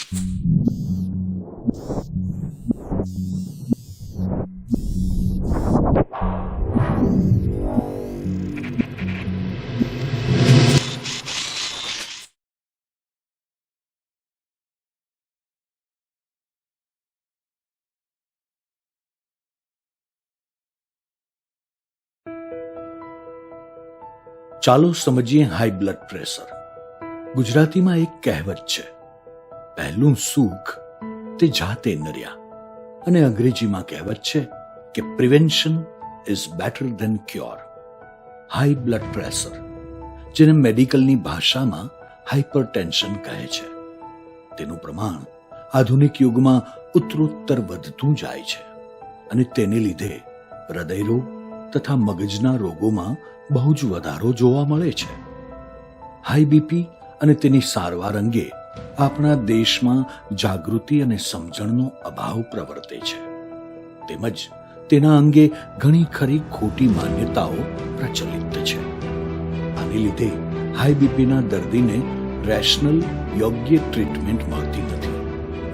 ચાલો સમજીએ high blood pressure. ગુજરાતીમાં એક કહેવત છે, પહેલું સુખ તે જાતે નર્યા, અને અંગ્રેજીમાં કહેવત છે કે prevention is better than cure. High blood pressure, જેને મેડિકલની ભાષામાં હાઇપરટેન્શન કહે છે, તેનું પ્રમાણ આધુનિક યુગમાં ઉત્તરોત્તર વધતું જાય છે અને તેને લીધે હૃદયરોગ તથા મગજના રોગોમાં બહુ જ વધારો જોવા મળે છે. હાઈ બીપી અને તેની સારવાર અંગે આપણા દેશમાં જાગૃતિ અને સમજણનો અભાવ પ્રવર્તે છે, તેમજ તેના અંગે ઘણી ખરી ખોટી માન્યતાઓ પ્રચલિત છે. આને લીધે હાઈ બીપીના દર્દીને રેશનલ યોગ્ય ટ્રીટમેન્ટ મળતી નથી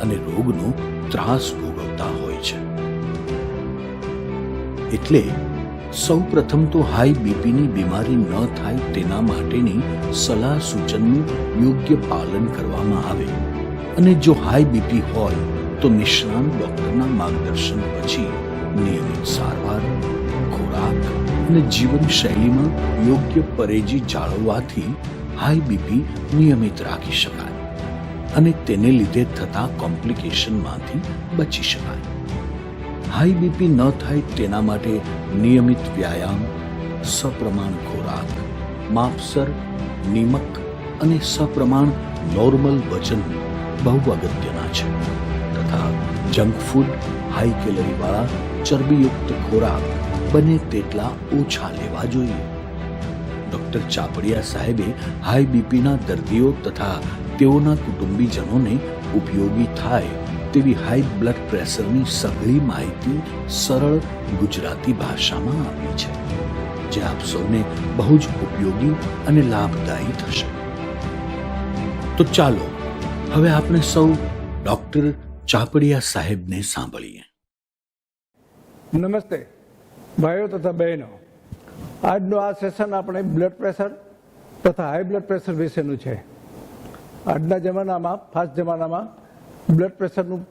અને રોગનો ત્રાસ ભોગવતા હોય છે. એટલે સૌ પ્રથમ તો હાઈ બીપીની બીમારી ન થાય તેના માટેની સલાહ સૂચનનું યોગ્ય પાલન કરવામાં આવે અને જો હાઈ બીપી હોય તો નિષ્ણાત ડોક્ટરના માર્ગદર્શન પછી નિયમિત સારવાર, ખોરાક અને જીવનશૈલીમાં યોગ્ય પરેજી જાળવવાથી હાઈ બીપી નિયમિત રાખી શકાય અને તેને લીધે થતા કોમ્પ્લિકેશનમાંથી બચી શકાય. હાઈ બીપી ન થાય તેના માટે નિયમિત વ્યાયામ, સપ્રમાણ ખોરાક, માપસર નિમક અને સપ્રમાણ નોર્મલ વજન બહુ અગત્યના છે તથા જંક ફૂડ, હાઈ કેલરીવાળા ચરબીયુક્ત ખોરાક બને તેટલા ઓછા લેવા જોઈએ. ડોક્ટર ચાપડિયા સાહેબે હાઈ બીપીના દર્દીઓ તથા તેઓના કુટુંબીજનોને ઉપયોગી થાય તેવી હાઈ બ્લડ પ્રેશરની સઘળી માહિતી સરળ ગુજરાતી ભાષામાં આપી છે, જે આપ સૌને બહુ જ ઉપયોગી અને લાભદાયી થશે. તો ચાલો હવે આપણે સૌ ડોક્ટર ચાપડિયા સાહેબને સાંભળીએ. નમસ્તે ભાઈઓ તથા બહેનો, આજનું આ સેશન આપણે બ્લડ પ્રેશર તથા હાઈ બ્લડ પ્રેશર વિશેનું છે. આજના જમાનામાં, ફાસ્ટ જમાનામાં બ્લડ પ્રેશરનું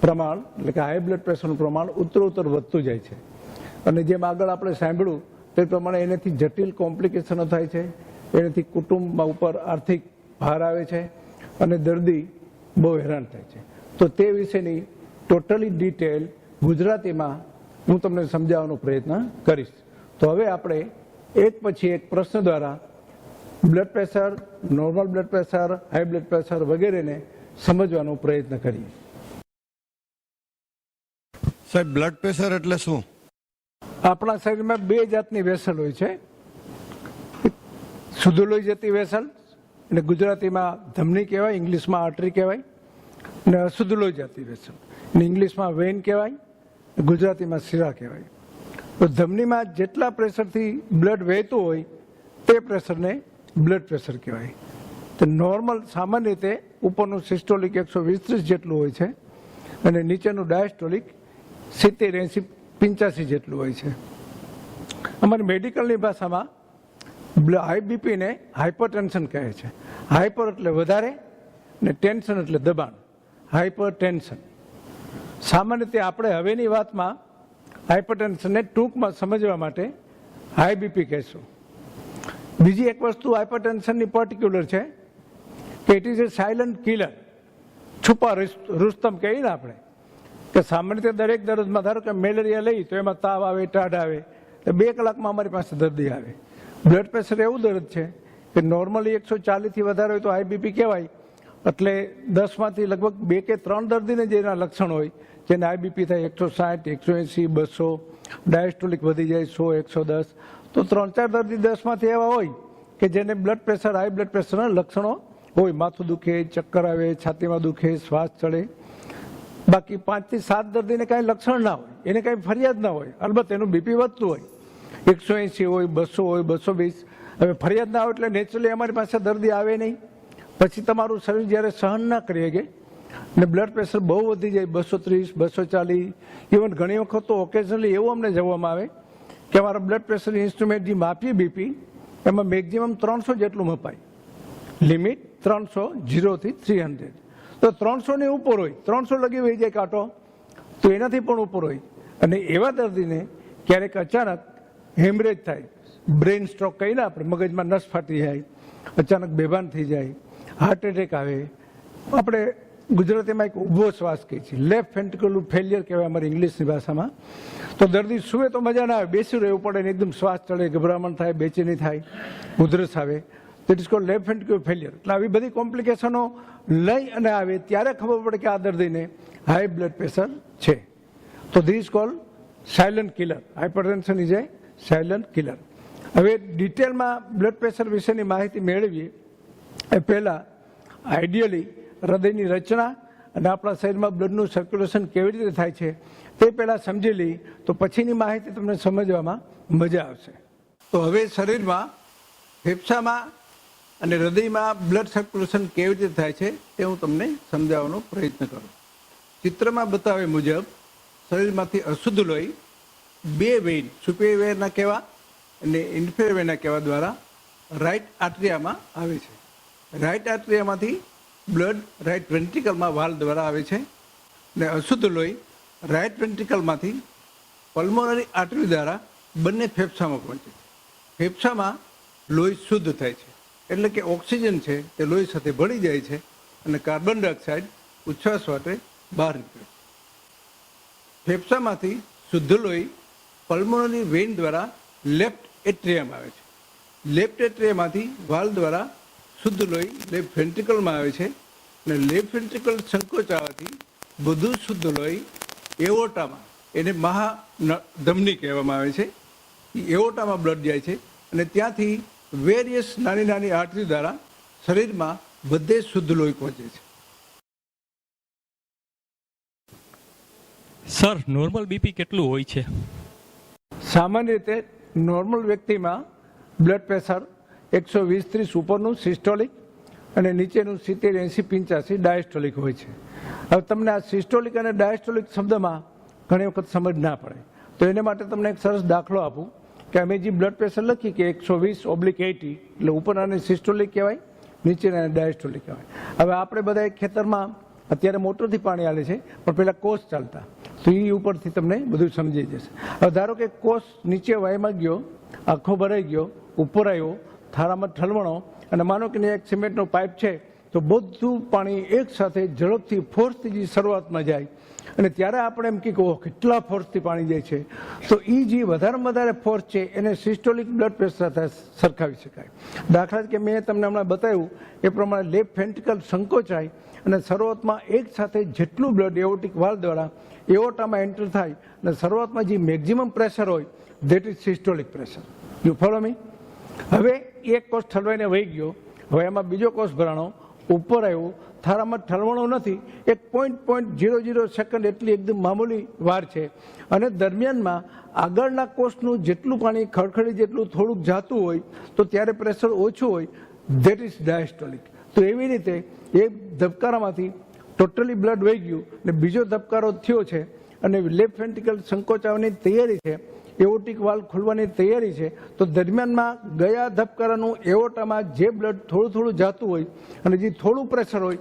પ્રમાણ એટલે કે હાઈ બ્લડ પ્રેશરનું પ્રમાણ ઉત્તરોત્તર વધતું જાય છે અને જેમ આગળ આપણે સાંભળ્યું તે પ્રમાણે એનાથી જટિલ કોમ્પ્લિકેશનો થાય છે, એનાથી કુટુંબમાં ઉપર આર્થિક ભાર આવે છે અને દર્દી બહુ હેરાન થાય છે. તો તે વિશેની ટોટલી ડિટેલ ગુજરાતીમાં હું તમને સમજાવવાનો પ્રયત્ન કરીશ. તો હવે આપણે એક પછી એક પ્રશ્ન દ્વારા blood pressure, normal blood pressure, high blood pressure વગેરેને સમજવાનો પ્રયત્ન કરીએ. સાહેબ, બ્લડ પ્રેશર એટલે શું? આપણા શરીરમાં બે જાતની વેસલ હોય છે. શુદ્ધ લોહી જતી વેસલ, અને ગુજરાતીમાં ધમની કહેવાય, ઇંગ્લિશમાં આર્ટરી કહેવાય, અને અશુદ્ધ લોહી જતી વેસલ, અને ઇંગ્લિશમાં વેઇન કહેવાય, ગુજરાતીમાં શિરા કહેવાય. તો ધમનીમાં જેટલા પ્રેશરથી બ્લડ વહેતું હોય તે પ્રેશરને બ્લડ પ્રેશર કહેવાય. તો નોર્મલ સામાન્ય રીતે ઉપરનું સિસ્ટોલિક 120-130 જેટલું હોય છે અને નીચેનું ડાયસ્ટોલિક 70-80-85 જેટલું હોય છે. અમારી મેડિકલની ભાષામાં હાઈ બીપીને હાઇપરટેન્શન કહે છે. હાઇપર એટલે વધારે ને ટેન્શન એટલે દબાણ, હાઇપર ટેન્શન. સામાન્ય રીતે આપણે હવેની વાતમાં હાઇપરટેન્શનને ટૂંકમાં સમજવા માટે હાઈ બીપી કહેશું. બીજી એક વસ્તુ હાઇપરટેન્શનની પર્ટિક્યુલર છે કે it is a silent killer, છુપા રુસ્તમ કહીએ ને આપણે, કે સામાન્ય રીતે દરેક દર્દમાં ધારો કે મેલેરિયા લઈ તો એમાં તાવ આવે, ટાઢ આવે, તો 2 કલાકમાં અમારી પાસે દર્દી આવે. બ્લડ પ્રેશર એવું દર્દ છે કે નોર્મલી 140થી વધારે હોય તો હાઈ બીપી કહેવાય, એટલે 10માંથી લગભગ 2 કે 3 દર્દીને જેના લક્ષણ હોય, જેને હાઈ બીપી થાય 160, 180, 200, ડાયસ્ટોલિક વધી જાય 100, 110, તો 3-4 દર્દી 10માંથી એવા હોય કે જેને બ્લડ પ્રેશર, હાઈ બ્લડ પ્રેશરના લક્ષણો હોય. માથું દુખે, ચક્કર આવે, છાતીમાં દુખે, શ્વાસ ચડે. બાકી 5થી 7 દર્દીને કાંઈ લક્ષણ ના હોય, એને કાંઈ ફરિયાદ ના હોય. અલબત્ત એનું બીપી વધતું હોય, 180 હોય, 200 હોય, 220. હવે ફરિયાદ ના હોય એટલે નેચરલી અમારી પાસે દર્દી આવે નહીં. પછી તમારું શરીર જ્યારે સહન ના કરી શકે ને બ્લડ પ્રેશર બહુ વધી જાય 230, 240, ઇવન ઘણી વખત તો ઓકેઝનલી એવું અમને જોવામાં આવે કે અમારા બ્લડ પ્રેશર ઇન્સ્ટ્રુમેન્ટ જે માપીએ બીપી એમાં મેક્ઝિમમ 300 જેટલું મપાય, લિમિટ 300, 0 થી 300. તો 300 ની ઉપર હોય, 300 લગી વહી જાય કાંટો, તો એનાથી પણ ઉપર હોય. અને એવા દર્દીને ક્યારેક અચાનક હેમરેજ થાય, બ્રેઇન સ્ટ્રોક કહીને આપણે, મગજમાં નસ ફાટી જાય, અચાનક બેભાન થઈ જાય, હાર્ટ એટેક આવે. આપણે ગુજરાતીમાં એક ઊભો શ્વાસ કહીએ છીએ, લેફ્ટ વેન્ટ્રિક્યુલર ફેલિયર કહેવાય અમારી ઇંગ્લિશની ભાષામાં. તો દર્દી સુવે તો મજા ના આવે, બેસી રહેવું પડે ને એકદમ શ્વાસ ચડે, ગભરામણ થાય, બેચેની થાય, ઉધરસ આવે. That is called left ventricular failure. એટલે આવી બધી કોમ્પ્લિકેશનો લઈ અને આવે ત્યારે ખબર પડે કે આ દર્દીને હાઈ બ્લડ પ્રેશર છે. તો this is called silent killer. Hypertension is a silent killer. હવે ડિટેલમાં બ્લડ પ્રેશર વિશેની માહિતી મેળવીએ એ પહેલાં આઈડિયલી હૃદયની રચના અને આપણા શરીરમાં બ્લડનું સર્ક્યુલેશન કેવી રીતે થાય છે તે પહેલાં સમજી લઈ તો પછીની માહિતી તમને સમજવામાં મજા આવશે. તો હવે શરીરમાં, ફેફસામાં અને હૃદયમાં બ્લડ સર્ક્યુલેશન કેવી રીતે થાય છે તે હું તમને સમજાવવાનો પ્રયત્ન કરું. ચિત્રમાં બતાવ્યા મુજબ શરીરમાંથી અશુદ્ધ લોહી બે વેઇન, સુપેરિયર વેના કહેવા અને ઇન્ફેરિયર વેના કહેવા દ્વારા રાઇટ આર્ટરિયામાં આવે છે. રાઇટ આર્ટરિયામાંથી બ્લડ રાઇટ વેન્ટ્રિકલમાં વાલ દ્વારા આવે છે અને અશુદ્ધ લોહી રાઇટ વેન્ટ્રિકલમાંથી પલ્મોનરી આર્ટરી દ્વારા બંને ફેફસામાં પહોંચે છે. ફેફસામાં લોહી શુદ્ધ થાય છે, એટલે કે ઓક્સિજન છે તે લોહી સાથે ભળી જાય છે અને કાર્બન ડાયોક્સાઇડ ઉચ્છ્વાસ માટે બહાર નીકળે છે. ફેફસામાંથી શુદ્ધ લોહી પલ્મોનરી વેઇન દ્વારા લેફ્ટ એટ્રિયામાં આવે છે. લેફ્ટ એટ્રિયામાંથી વાલ દ્વારા શુદ્ધ લોહી લેફ્ટ વેન્ટ્રિકલમાં આવે છે અને લેફ્ટ વેન્ટ્રિકલ સંકોચાવાથી બધું શુદ્ધ લોહી એઓર્ટામાં, એને મહાધમની કહેવામાં આવે છે, એ એઓર્ટામાં બ્લડ જાય છે અને ત્યાંથી વેરિયસ નાની નાની આર્ટરી દ્વારા શરીરમાં બધે શુદ્ધ લોહી પહોંચે છે. સર, નોર્મલ બીપી કેટલું હોય છે? સામાન્ય રીતે નોર્મલ વ્યક્તિમાં બ્લડ પ્રેશર 120-130 ઉપરનું સિસ્ટોલિક અને નીચેનું 70-80-85 ડાયસ્ટોલિક હોય છે. હવે તમને આ સિસ્ટોલિક અને ડાયસ્ટોલિક શબ્દમાં ઘણી વખત સમજ ના પડે, તો એને માટે તમને એક સરસ દાખલો આપું કે અમે જે બ્લડ પ્રેશર લખી કે 120/80, એટલે ઉપરનાને સિસ્ટોલિક કહેવાય, નીચેના ડાયસ્ટોલિક કહેવાય. હવે આપણે બધા ખેતરમાં અત્યારે મોટરથી પાણી આલે છે, પણ પહેલાં કોસ ચાલતા, તો એ ઉપરથી તમને બધું સમજી જશે. હવે ધારો કે કોસ નીચે વાયમાં ગયો, આખો ભરાઈ ગયો, ઉપર આવ્યો, થાળામાં ઠલવણો અને માનો કે એક સિમેન્ટનો પાઇપ છે, તો બધું પાણી એક સાથે ઝડપથી ફોર્સથી જે શરૂઆતમાં જાય અને ત્યારે આપણે એમ કહીએ ઓહ કેટલા ફોર્સથી પાણી જાય છે, તો એ જે વધારેમાં વધારે ફોર્સ છે એને સિસ્ટોલિક બ્લડ પ્રેશર સાથે સરખાવી શકાય. દાખલા તરીકે મેં તમને હમણાં બતાવ્યું એ પ્રમાણે લેફ્ટ વેન્ટ્રિકલ સંકોચાય અને શરૂઆતમાં એક સાથે જેટલું બ્લડ એઓર્ટિક વાલ્વ દ્વારા એઓર્ટામાં એન્ટર થાય અને શરૂઆતમાં જે મેક્ઝિમમ પ્રેશર હોય that is systolic pressure. You follow me? હવે એક કોષ ઠલવાઈને વહી ગયો, હવે એમાં બીજો કોષ ભરાણો, ઉપર આવ્યો, થાળામાં ઠલવણો નથી, એક 0.00 સેકન્ડ એટલી એકદમ મામૂલી વાર છે અને દરમિયાનમાં આગળના કોષનું જેટલું પાણી ખડખડી જેટલું થોડુંક જાતું હોય તો ત્યારે પ્રેશર ઓછું હોય, ધેટ ઇઝ ડાયસ્ટોલિક. તો એવી રીતે એક ધબકારામાંથી ટોટલી બ્લડ વહી ગયું ને બીજો ધબકારો થયો છે અને લેફ્ટ વેન્ટ્રિકલ સંકોચાવાની તૈયારી છે, એઓર્ટિક વાલ્વ ખોલવાની તૈયારી છે, તો દરમિયાનમાં ગયા ધબકારાનું એઓર્ટામાં જે બ્લડ થોડું થોડું જાતું હોય અને જે થોડું પ્રેશર હોય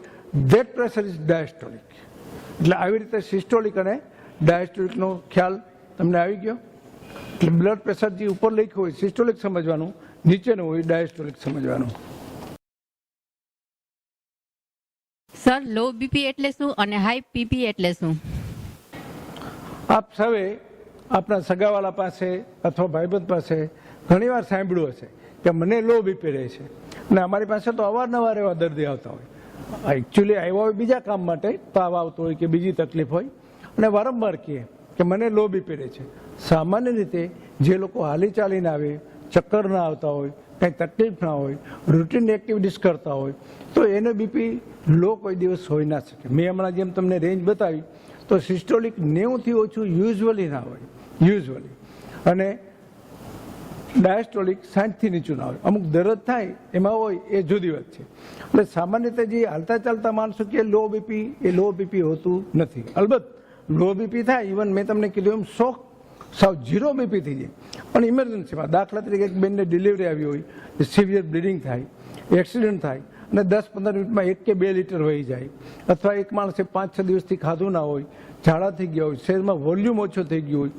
ધેટ પ્રેશર ઇઝ ડાયસ્ટોલિક. એટલે આવી રીતે સિસ્ટોલિક અને ડાયસ્ટોલિકનો ખ્યાલ તમને આવી ગયો. એટલે બ્લડ પ્રેશર જે ઉપર લખ્યું હોય સિસ્ટોલિક સમજવાનું, નીચેનું હોય ડાયસ્ટોલિક સમજવાનું. સર, લો બીપી એટલે શું અને હાઈ બીપી એટલે શું? આપ સૌએ આપણા સગાવાલા પાસે અથવા ભાઈબંધ પાસે ઘણીવાર સાંભળ્યું હશે કે મને લો બીપી રહે છે અને અમારી પાસે તો અવારનવાર એવા દર્દી આવતા હોય. એકચ્યુઅલી આવ્યા હોય બીજા કામ માટે, તાવ આવતો હોય કે બીજી તકલીફ હોય અને વારંવાર કહે કે મને લો બીપી રહે છે. સામાન્ય રીતે જે લોકો હાલી ચાલીને આવે, ચક્કર ના આવતા હોય, કંઈ તકલીફ ના હોય, રૂટીન એક્ટિવિટીઝ કરતા હોય તો એને બીપી લો કોઈ દિવસ હોઈ ના શકે. મેં હમણાં જેમ તમને રેન્જ બતાવી તો સિસ્ટોલિક 90થી ઓછું યુઝ્યુઅલી ના હોય, યુઝ્યુઅલી. અને ડાયાસ્ટોલિક 60થી નીચું ના હોય. અમુક દરદ થાય એમાં હોય એ જુદી વાત છે. એટલે સામાન્યતઃ જે હાલતા ચાલતા માણસો કે લો બીપી એ લો બીપી હોતું નથી. અલબત્ત લો બીપી થાય, ઇવન મેં તમને કીધું એમ શોખ સાવ 0 બીપી થઈ જાય, પણ ઇમરજન્સીમાં દાખલા તરીકે એક બેનને ડિલિવરી આવી હોય, સિવિયર બ્લીડિંગ થાય, એક્સિડન્ટ થાય અને 10-15 મિનિટમાં 1 કે 2 લીટર વહી જાય, અથવા એક માણસે 5-6 દિવસથી ખાધું ના હોય, ઝાડા થઈ ગયા હોય, શરીરમાં વોલ્યુમ ઓછો થઈ ગયું હોય,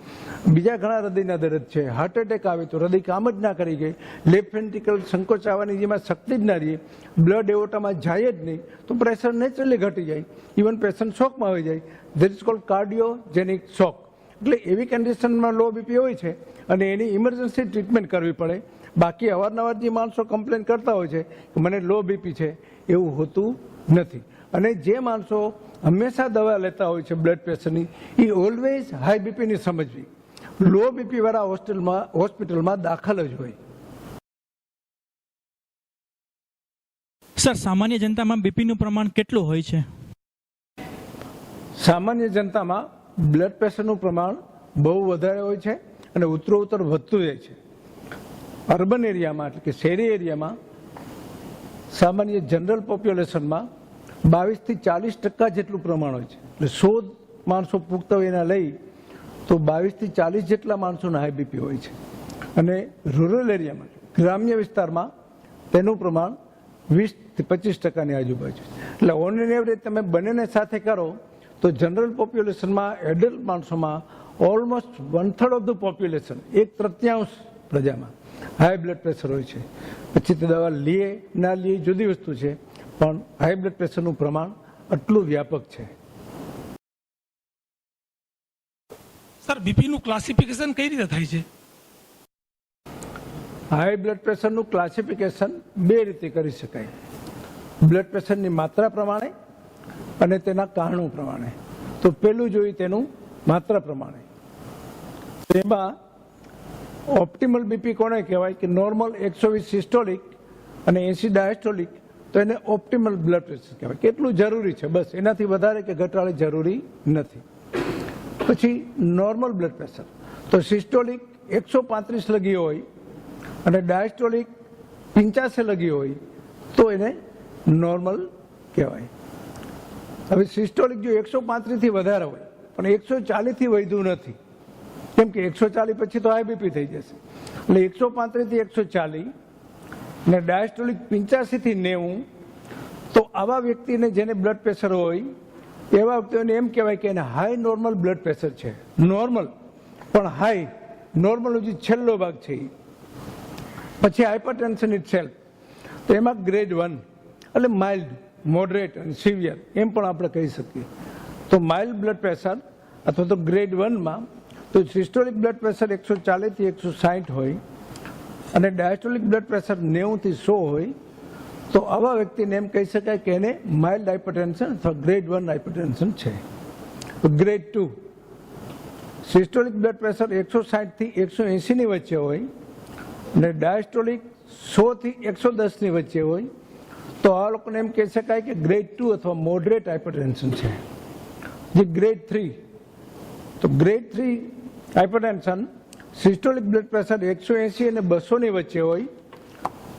બીજા ઘણા હૃદયના દરદ છે, હાર્ટ એટેક આવે તો હૃદય કામ જ ના કરી ગઈ, લેફ્ટ વેન્ટ્રિકલ સંકોચાવાની જેમાં શક્તિ જ ના રહી, બ્લડ એવોટામાં જાય જ નહીં, તો પ્રેશર નેચરલી ઘટી જાય, ઇવન પેશન્ટ શોકમાં આવી જાય. ધેટ ઇઝ કોલ્ડ કાર્ડિયોજેનિક શોક. એટલે એવી કન્ડિશનમાં લો બીપી હોય છે અને એની ઇમરજન્સી ટ્રીટમેન્ટ કરવી પડે. બાકી અવારનવાર જે માણસો કમ્પ્લેન કરતા હોય છે કે મને લો બીપી છે, એવું હોતું નથી. અને જે માણસો હંમેશા દવા લેતા હોય છે બ્લડ પ્રેશરની, એ ઓલવેઝ હાઈ બીપીની સમજવી. લો બીપી વાળા હોસ્પિટલમાં દાખલ જ હોય. સર, સામાન્ય જનતામાં બીપીનું પ્રમાણ કેટલું હોય છે? સામાન્ય જનતામાં બ્લડ પ્રેશરનું પ્રમાણ બહુ વધારે હોય છે અને ઉત્તરોત્તર વધતું જાય છે. અર્બન એરિયામાં એટલે કે શહેરી એરિયામાં સામાન્ય જનરલ પોપ્યુલેશનમાં 22થી 40% જેટલું પ્રમાણ હોય છે. એટલે 100 માણસો પુખ્ત વયના લઈ તો 22થી 40 જેટલા માણસોના હાઈ બીપી હોય છે. અને રૂરલ એરિયામાં, ગ્રામ્ય વિસ્તારમાં તેનું પ્રમાણ 20થી 25%ની આજુબાજુ. એટલે ઓન એન એવરેજ તમે બંનેને સાથે કરો તો જનરલ પોપ્યુલેશનમાં એડલ્ટ માણસોમાં ઓલમોસ્ટ 1/3 ઓફ ધ પોપ્યુલેશન, 1/3 પ્રજામાં હાઈ બ્લડ પ્રેશર હોય છે. પછી તે દવા લે ના લે જુદી વસ્તુ છે, પણ હાઈ બ્લડ પ્રેશરનું પ્રમાણ આટલું વ્યાપક છે. સર, બીપીનું ક્લાસિફિકેશન કઈ રીતે થાય છે? હાઈ બ્લડ પ્રેશરનું ક્લાસિફિકેશન 2 રીતે કરી શકાય. બ્લડ પ્રેશરની માત્રા પ્રમાણે અને તેના કારણો પ્રમાણે. તો પહેલું જોઈએ તેનું માત્રા પ્રમાણે. તેમાં ઓપ્ટિમલ બીપી કોને કહેવાય કે નોર્મલ 120 સિસ્ટોલિક અને 80 ડાયાસ્ટોલિક, તો એને ઓપ્ટિમલ બ્લડ પ્રેશર કહેવાય. કેટલું જરૂરી છે, બસ એનાથી વધારે કે ઘટાડે જરૂરી નથી. પછી નોર્મલ બ્લડ પ્રેશર, તો સિસ્ટોલિક 135 લગી હોય અને ડાયાસ્ટોલિક 85 લગી હોય તો એને નોર્મલ કહેવાય. હવે સિસ્ટોલિક જો 135 થી વધારે હોય પણ 140 થી વધ્યું નથી, કેમ કે 140 પછી તો હાઈ બીપી થઈ જશે, એટલે 135 થી 140 ને ડાયાસ્ટોલિક 85 થી 90, તો આવા વ્યક્તિને જેને બ્લડ પ્રેશર હોય એવા વ્યક્તિઓને એમ કહેવાય કે એને હાઈ નોર્મલ બ્લડ પ્રેશર છે. નોર્મલ પણ હાઈ, નોર્મલ જે છેલ્લો ભાગ છે. પછી હાઇપરટેન્શન ઇટસેલ્ફ, તો એમાં ગ્રેડ 1 એટલે માઇલ્ડ, મોડરેટ અને સિવિયર એમ પણ આપણે કહી શકીએ. તો માઇલ્ડ બ્લડ પ્રેશર અથવા તો ગ્રેડ 1માં તો સિસ્ટોલિક બ્લડ પ્રેશર 140 થી 160 હોય અને ડાયાસ્ટોલિક બ્લડ પ્રેશર 90 થી 100 હોય, તો આવા વ્યક્તિને એમ કહી શકાય કે એને માઇલ્ડ હાઇપરટેન્શન અથવા ગ્રેડ 1 હાઇપરટેન્શન છે. ગ્રેડ 2 સિસ્ટોલિક બ્લડ પ્રેશર 160 થી 180 ની વચ્ચે હોય અને ડાયાસ્ટોલિક 100 થી 110 ની વચ્ચે હોય, તો આ લોકોને એમ કહી શકાય કે ગ્રેડ 2 અથવા મોડરેટ હાઇપરટેન્શન છે. જે ગ્રેડ 3, તો grade 3 hypertension systolic blood pressure 180 અને 200 ની વચ્ચે હોય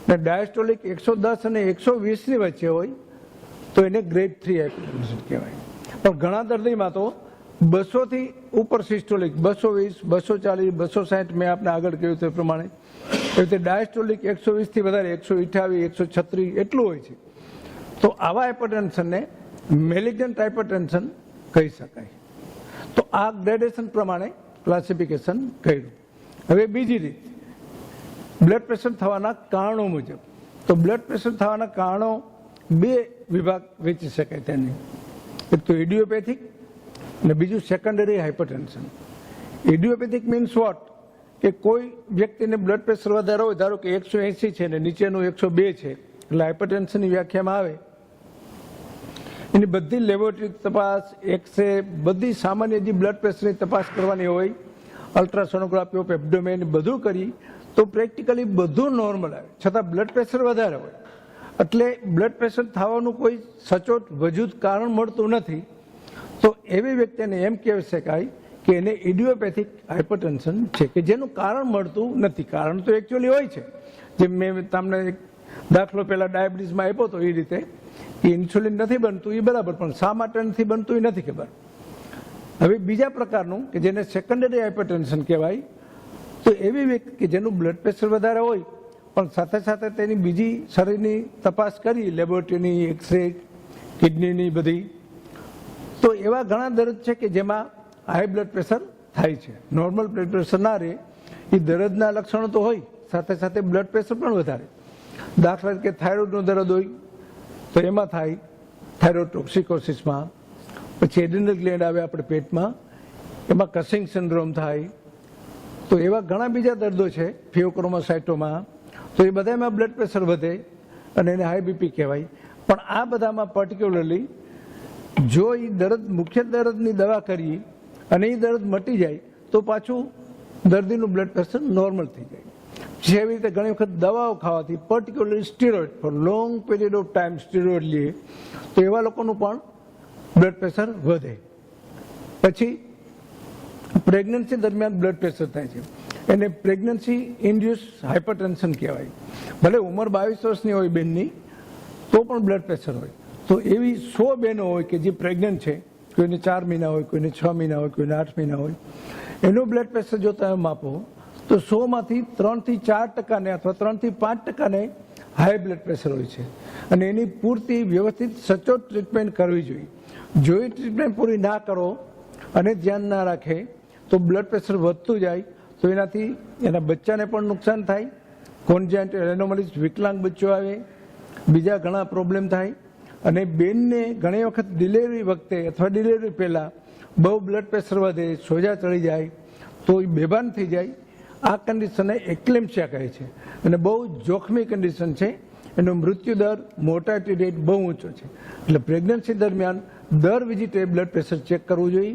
અને ડાયાસ્ટોલિક 110 અને 120 ની વચ્ચે હોય, તો એને ગ્રેડ 3 હાઇપરટેન્શન કહેવાય. પણ ઘણા દર્દીમાં તો 200 થી ઉપર સિસ્ટોલિક 220, 240, 260 મેં આપને આગળ કહ્યું તે પ્રમાણે, એ રીતે ડાયાસ્ટોલિક 120 થી વધારે 128, 136 એટલું હોય છે. તો આવા હાઇપરટેન્શનને મેલિગ્નન્ટ હાઇપરટેન્શન કહી શકાય. તો આ ગ્રેડેશન પ્રમાણે ક્લાસિફિકેશન કર્યું. હવે બીજી રીત, બ્લડ પ્રેશર થવાના કારણો મુજબ. તો બ્લડ પ્રેશર થવાના કારણો 2 વિભાગ વેચી શકાય તેની. એક તો ઇડિયોપેથિક અને બીજું સેકન્ડરી હાઇપરટેન્શન. ઇડિયોપેથિક મીન્સ વોટ, કે કોઈ વ્યક્તિને બ્લડ પ્રેશર વધારે હોય, ધારો કે 180 છે ને નીચેનું 102 છે, એટલે હાઇપરટેન્શનની વ્યાખ્યામાં આવે એની બધી લેબોરેટરી તપાસ, એક્સરે, બધી સામાન્ય જે બ્લડ પ્રેશરની તપાસ કરવાની હોય, અલ્ટ્રાસોનોગ્રાફી ઓફ એબ્ડોમેન બધું કરી તો પ્રેક્ટિકલી બધું નોર્મલ આવે, છતાં બ્લડ પ્રેશર વધારે હોય. એટલે બ્લડ પ્રેશર થવાનું કોઈ સચોટ વજૂદ કારણ મળતું નથી. તો એવી વ્યક્તિને એમ કહી શકાય કે એને ઇડિયોપેથિક હાઇપરટેન્શન છે કે જેનું કારણ મળતું નથી. કારણ તો એકચ્યુઅલી હોય છે, જેમ મેં તમને એક દાખલો પહેલા ડાયાબિટીસમાં આપ્યો તો એ રીતે કે ઇન્સ્યુલિન નથી બનતું એ બરાબર, પણ શા માટે નથી બનતું એ નથી ખબર. હવે બીજા પ્રકારનું કે જેને સેકન્ડરી હાઇપરટેન્શન કહેવાય, તો એવી વ્યક્તિ કે જેનું બ્લડ પ્રેશર વધારે હોય પણ સાથે સાથે તેની બીજી શરીરની તપાસ કરી, લેબોરેટરીની, એક્સરે, કિડનીની બધી, તો એવા ઘણા દર્દ છે કે જેમાં હાઈ બ્લડ પ્રેશર થાય છે. નોર્મલ બ્લડ પ્રેશર ના રહે એ દર્દના લક્ષણો તો હોય, સાથે સાથે બ્લડ પ્રેશર પણ વધારે. દાખલા તરીકે થાઇરોઇડનો દર્દ હોય તો એમાં થાય, થાઇરોઇડ ટોક્સિકોસિસમાં. પછી એડ્રિનલ ગ્લેન્ડ આવે આપણે પેટમાં, એમાં કસિંગ સિન્ડ્રોમ થાય. તો એવા ઘણા બીજા દર્દો છે, ફિયોક્રોમોસાઇટોમાં, તો એ બધામાં બ્લડ પ્રેશર વધે અને એને હાઈ બીપી કહેવાય. પણ આ બધામાં પર્ટિક્યુલરલી જો એ દર્દ, મુખ્ય દર્દની દવા કરીએ અને એ દર્દ મટી જાય તો પાછું દર્દીનું બ્લડ પ્રેશર નોર્મલ થઈ જાય. જેવી રીતે ઘણી વખત દવાઓ ખાવાથી, particularly steroid, four long period of time steroid લઈએ તો એવા લોકોનું પણ બ્લડ પ્રેશર વધે. પછી પ્રેગ્નન્સી દરમિયાન બ્લડ પ્રેશર થાય છે, એને પ્રેગ્નન્સી ઇન્ડ્યુસ હાઇપરટેન્શન કહેવાય. ભલે ઉંમર 22 વર્ષની હોય બેનની તો પણ બ્લડ પ્રેશર હોય. તો એવી 100 બહેનો હોય કે જે પ્રેગ્નન્ટ છે, કોઈને 4 મહિના હોય, કોઈને 6 મહિના હોય, કોઈને 8 મહિના હોય, એનું બ્લડ પ્રેશર જો તમે માપો તો 100માંથી 3 થી 4% અથવા 3 થી 5% હાઈ બ્લડ પ્રેશર હોય છે. અને એની પૂરતી વ્યવસ્થિત સચોટ ટ્રીટમેન્ટ કરવી જોઈએ. જો એ ટ્રીટમેન્ટ પૂરી ના કરો અને ધ્યાન ના રાખે તો બ્લડ પ્રેશર વધતું જાય તો એનાથી એના બચ્ચાને પણ નુકસાન થાય, કોન્જેનિટલ એનોમલીઝ, વિકલાંગ બચ્ચો આવે, બીજા ઘણા પ્રોબ્લેમ થાય. અને બેનને ઘણી વખત ડિલિવરી વખતે અથવા ડિલિવરી પહેલાં બહુ બ્લડ પ્રેશર વધે, સોજા ચડી જાય તો એ બેભાન થઈ જાય. આ કન્ડિશનને એક્લેમ્પસિયા કહે છે અને બહુ જોખમી કન્ડિશન છે. એનો મૃત્યુ દર, મોર્ટાલિટી રેટ બહુ ઊંચો છે. એટલે પ્રેગ્નન્સી દરમિયાન દર વિઝિટે બ્લડ પ્રેશર ચેક કરવું જોઈએ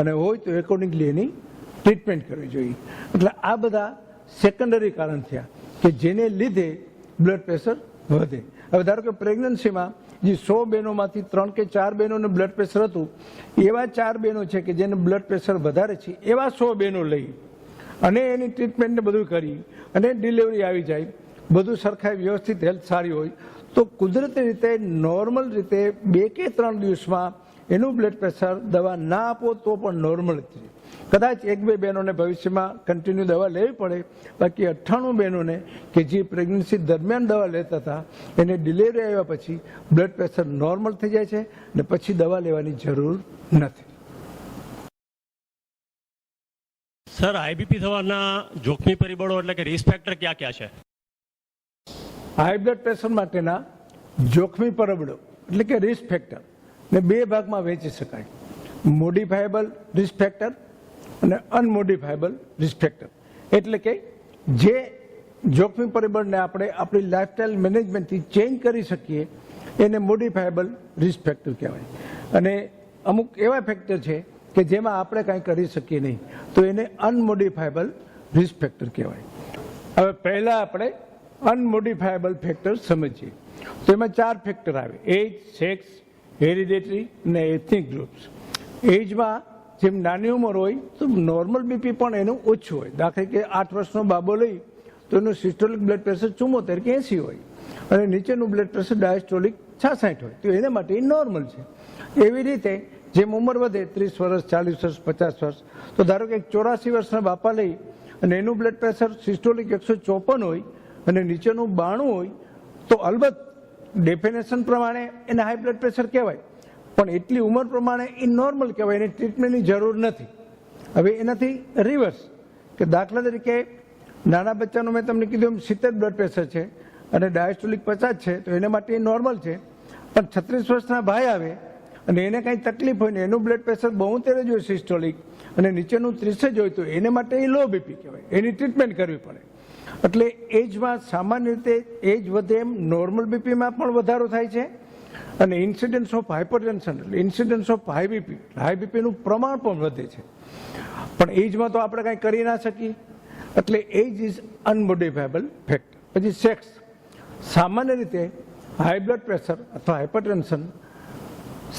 અને હોય તો એકોર્ડિંગલી એની ટ્રીટમેન્ટ કરવી જોઈએ. એટલે આ બધા સેકન્ડરી કારણ થયા કે જેને લીધે બ્લડ પ્રેશર વધે. હવે ધારો કે પ્રેગ્નન્સીમાં જે 100 બહેનોમાંથી 3 કે 4 બહેનોને બ્લડ પ્રેશર હતું, એવા 4 બહેનો છે કે જેને બ્લડ પ્રેશર વધારે છે, એવા 100 બહેનો લઈ અને એની ટ્રીટમેન્ટને બધું કરી અને ડિલિવરી આવી જાય, બધું સરખાઈ વ્યવસ્થિત હેલ્થ સારી હોય તો કુદરતી રીતે, નોર્મલ રીતે 2 કે 3 દિવસમાં એનું બ્લડ પ્રેશર દવા ના આપો તો પણ નોર્મલ જ છે. કદાચ 1-2 બહેનોને ભવિષ્યમાં કન્ટિન્યુ દવા લેવી પડે, બાકી 98 બહેનોને કે જે પ્રેગ્નન્સી દરમિયાન દવા લેતા હતા એને ડિલિવરી આવ્યા પછી બ્લડ પ્રેશર નોર્મલ થઈ જાય છે અને પછી દવા લેવાની જરૂર નથી. સર, આઈબીપી થવાના જોખમી પરિબળો એટલે કે રિસ્ક ફેક્ટર ક્યાં ક્યાં છે? હાઈ બ્લડ પ્રેશર માટેના જોખમી પરિબળો એટલે કે રિસ્ક ફેક્ટર ને 2 ભાગમાં વહેંચી શકાય: મોડિફાયેબલ રિસ્ક ફેક્ટર અને અનમોડિફાયેબલ રિસ્ક ફેક્ટર. એટલે કે જે જોખમી પરિબળને આપણે આપણી લાઇફસ્ટાઇલ મેનેજમેન્ટથી ચેન્જ કરી શકીએ એને મોડિફાયેબલ રિસ્ક ફેક્ટર કહેવાય. અને અમુક એવા ફેક્ટર છે કે જેમાં આપણે કાંઈ કરી શકીએ નહીં તો એને અનમોડિફાયેબલ રિસ્ક ફેક્ટર કહેવાય. હવે પહેલાં આપણે અનમોડિફાયેબલ ફેક્ટર સમજીએ. તો એમાં 4 ફેક્ટર આવે: એજ, સેક્સ, હેરિડેટરી અને એથનિક ગ્રુપ્સ. એજમાં જેમ નાની ઉંમર હોય તો નોર્મલ બીપી પણ એનું ઓછું હોય. દાખલા કે 8 વર્ષનો બાબો લઈ તો એનું સિસ્ટોલિક બ્લડ પ્રેશર 74 કે 80 હોય અને નીચેનું બ્લડ પ્રેશર ડાયસ્ટોલિક 66 હોય, તો એને માટે એ નોર્મલ છે. એવી રીતે જેમ ઉંમર વધે 30 વર્ષ, 40 વર્ષ, 50 વર્ષ, તો ધારો કે 84 વર્ષના બાપા લઈ અને એનું બ્લડ પ્રેશર સિસ્ટોલિક 154 હોય અને નીચેનું 92 હોય તો અલબત્ત ડેફિનેશન પ્રમાણે એને હાઈ બ્લડ પ્રેશર કહેવાય, પણ એટલી ઉંમર પ્રમાણે એ નોર્મલ કહેવાય, એને ટ્રીટમેન્ટની જરૂર નથી. હવે એનાથી રિવર્સ કે દાખલા તરીકે નાના બચ્ચાનું મેં તમને કીધું એમ 70 બ્લડ પ્રેશર છે અને ડાયસ્ટોલિક 50 છે તો એને માટે એ નોર્મલ છે. પણ 36 વર્ષના ભાઈ આવે અને એને કાંઈ તકલીફ હોય ને એનું બ્લડ પ્રેશર 72 જ હોય સિસ્ટોલિક અને નીચેનું 30 જ હોય તો એને માટે એ લો બીપી કહેવાય, એની ટ્રીટમેન્ટ કરવી પડે. એટલે એજમાં સામાન્ય રીતે એજ વધે એમ નોર્મલ બીપીમાં પણ વધારો થાય છે અને ઇન્સિડન્સ ઓફ હાઇપરટેન્શન એટલે ઇન્સિડન્સ ઓફ હાઈ બીપીનું પ્રમાણ પણ વધે છે. પણ એજમાં તો આપણે કાંઈ કરી ના શકીએ એટલે એજ ઇઝ અનમોડિફાયેબલ ફેક્ટર. પછી સેક્સ. સામાન્ય રીતે હાઈ બ્લડ પ્રેશર અથવા હાઇપરટેન્શન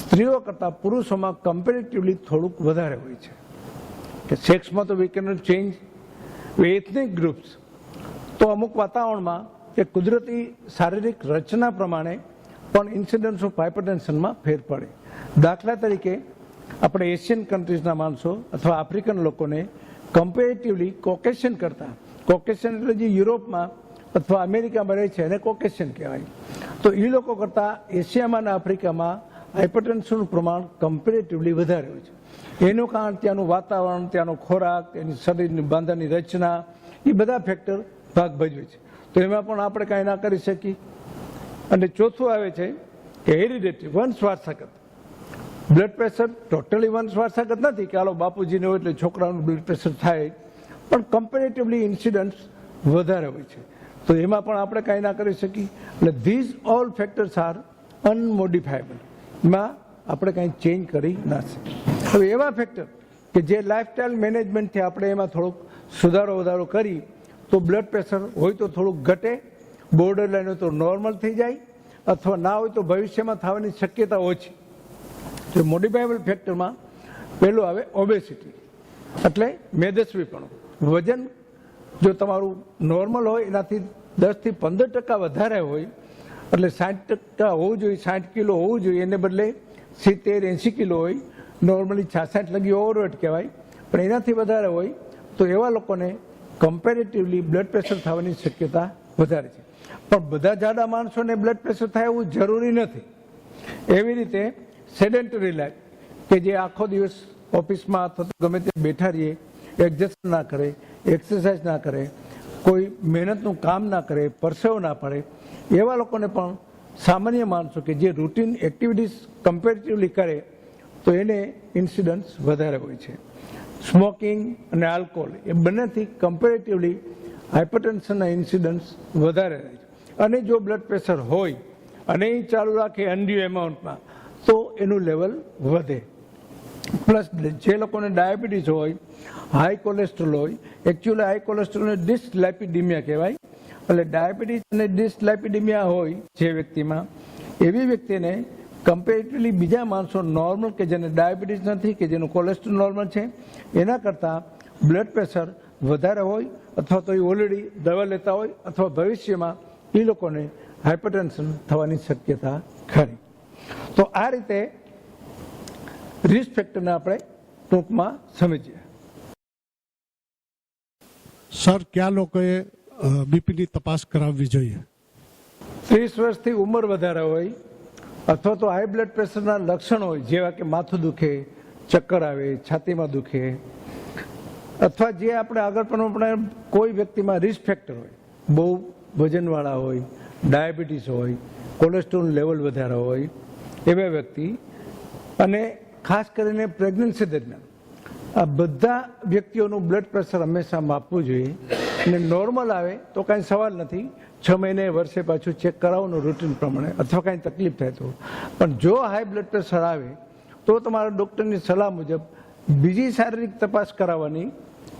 સ્ત્રીઓ કરતાં પુરુષોમાં કમ્પેરેટિવલી થોડુંક વધારે હોય છે. કે સેક્સમાં તો we can not change, ethnic groups તો અમુક વાતાવરણમાં કે કુદરતી શારીરિક રચના પ્રમાણે પણ ઇન્સિડન્સ ઓફ હાઇપરટેન્શનમાં ફેર પડે. દાખલા તરીકે આપણે એશિયન કન્ટ્રીઝના માણસો અથવા આફ્રિકન લોકોને કમ્પેરેટિવલી કોકેશિયન કરતા, કોકેશિયન એટલે જે યુરોપમાં અથવા અમેરિકામાં રહે છે એને કોકેશિયન કહેવાય, તો એ લોકો કરતાં એશિયામાં અને આફ્રિકામાં હાઇપરટેન્શનનું પ્રમાણ કમ્પેરેટિવલી વધારે હોય છે. એનું કારણ ત્યાંનું વાતાવરણ, ત્યાંનો ખોરાક, એની શરીરની બાંધાની રચના, એ બધા ફેક્ટર ભાગ ભજવે છે. તો એમાં પણ આપણે કાંઈ ના કરી શકીએ. અને ચોથું આવે છે કે હેરિડેટરી, વંશ વારસાગત. બ્લડ પ્રેશર ટોટલી વંશ વારસાગત નથી કે હાલો બાપુજીને હોય એટલે છોકરાનું બ્લડ પ્રેશર થાય, પણ કમ્પેરેટિવલી ઇન્સિડન્ટ્સ વધારે હોય છે. તો એમાં પણ આપણે કાંઈ ના કરી શકીએ. એટલે ધીઝ ઓલ ફેક્ટર્સ આર અનમોડિફાયેબલ, એમાં આપણે કાંઈ ચેન્જ કરી ના શકીએ. હવે એવા ફેક્ટર કે જે લાઇફસ્ટાઇલ મેનેજમેન્ટથી આપણે એમાં થોડોક સુધારો વધારો કરી તો બ્લડ પ્રેશર હોય તો થોડુંક ઘટે, બોર્ડર લાઈન હોય તો નોર્મલ થઈ જાય, અથવા ના હોય તો ભવિષ્યમાં થવાની શક્યતા ઓછી. તો મોડિફાયેબલ ફેક્ટરમાં પહેલું આવે ઓબેસિટી, એટલે મેદસ્વીપણું. વજન જો તમારું નોર્મલ હોય એનાથી 10 થી 15% વધારે હોય, એટલે 60% હોવું જોઈએ, 60 કિલો હોવું જોઈએ, એને બદલે 70-80 કિલો હોય, નોર્મલી 66 લગી ઓવરવેટ કહેવાય, પણ એનાથી વધારે હોય તો એવા લોકોને કમ્પેરેટિવલી બ્લડ પ્રેશર થવાની શક્યતા વધારે છે. પણ બધા જાડા માણસોને બ્લડ પ્રેશર થાય એવું જરૂરી નથી. એવી રીતે સેડેન્ટરી લાઈફ કે જે આખો દિવસ ઓફિસમાં અથવા ગમે ત્યાં બેઠા રહીએ, એડજસ્ટ ના કરે, એક્સરસાઇઝ ના કરે, કોઈ મહેનતનું કામ ના કરે, પરસેવો ના પડે, એવા લોકોને પણ સામાન્ય માણસો કે જે રૂટીન એક્ટિવિટીઝ કમ્પેરેટિવલી કરે તો એને ઇન્સિડન્ટ્સ વધારે હોય છે. સ્મોકિંગ અને આલ્કોહોલ એ બંનેથી કમ્પેરેટિવલી હાઇપરટેન્શનના ઇન્સિડન્ટ્સ વધારે રહે છે. અને જો બ્લડ પ્રેશર હોય અને એ ચાલુ રાખે અનડ્યુ એમાઉન્ટમાં તો એનું લેવલ વધે. પ્લસ જે લોકોને ડાયાબિટીસ હોય, હાઈ કોલેસ્ટ્રોલ હોય, એકચ્યુઅલી હાઈ કોલેસ્ટ્રોલને ડિસલાઇપિડીમિયા કહેવાય, એટલે ડાયાબિટીસ અને ડિસલાઇપિડીમિયા હોય જે વ્યક્તિમાં, એવી વ્યક્તિને કમ્પેરેટિવલી બીજા માણસો નોર્મલ કે જેને ડાયાબિટીસ નથી કે જેનું કોલેસ્ટ્રોલ નોર્મલ છે એના કરતાં બ્લડ પ્રેશર વધારે હોય, અથવા તો એ ઓલરેડી દવા લેતા હોય, અથવા ભવિષ્યમાં એ લોકોને હાઇપરટેન્શન થવાની શક્યતા ખરી. તો આ રીતે રિસ્ક ફેક્ટરને આપણે ટૂંકમાં સમજીએ. સર, કયા લોકોએ બીપીની તપાસ કરાવવી જોઈએ? 30 વર્ષથી ઉંમર વધારે હોય, અથવા તો હાઈ બ્લડ પ્રેશરના લક્ષણો હોય જેવા કે માથું દુખે, ચક્કર આવે, છાતીમાં દુખે, અથવા જે આપણે આગળ પણ કોઈ વ્યક્તિમાં રિસ્ક ફેક્ટર હોય, બહુ વજનવાળા હોય, ડાયાબિટીસ હોય, કોલેસ્ટ્રોલ લેવલ વધારે હોય એવા વ્યક્તિ, અને ખાસ કરીને પ્રેગ્નન્સી દરમિયાન આ બધા વ્યક્તિઓનું બ્લડ પ્રેશર હંમેશા માપવું જોઈએ. અને નોર્મલ આવે તો કાંઈ સવાલ નથી, 6 મહિને વર્ષે પાછું ચેક કરાવવાનું રૂટીન પ્રમાણે, અથવા કાંઈ તકલીફ થાય તો. પણ જો હાઈ બ્લડ પ્રેશર આવે તો તમારા ડૉક્ટરની સલાહ મુજબ બીજી શારીરિક તપાસ કરાવવાની,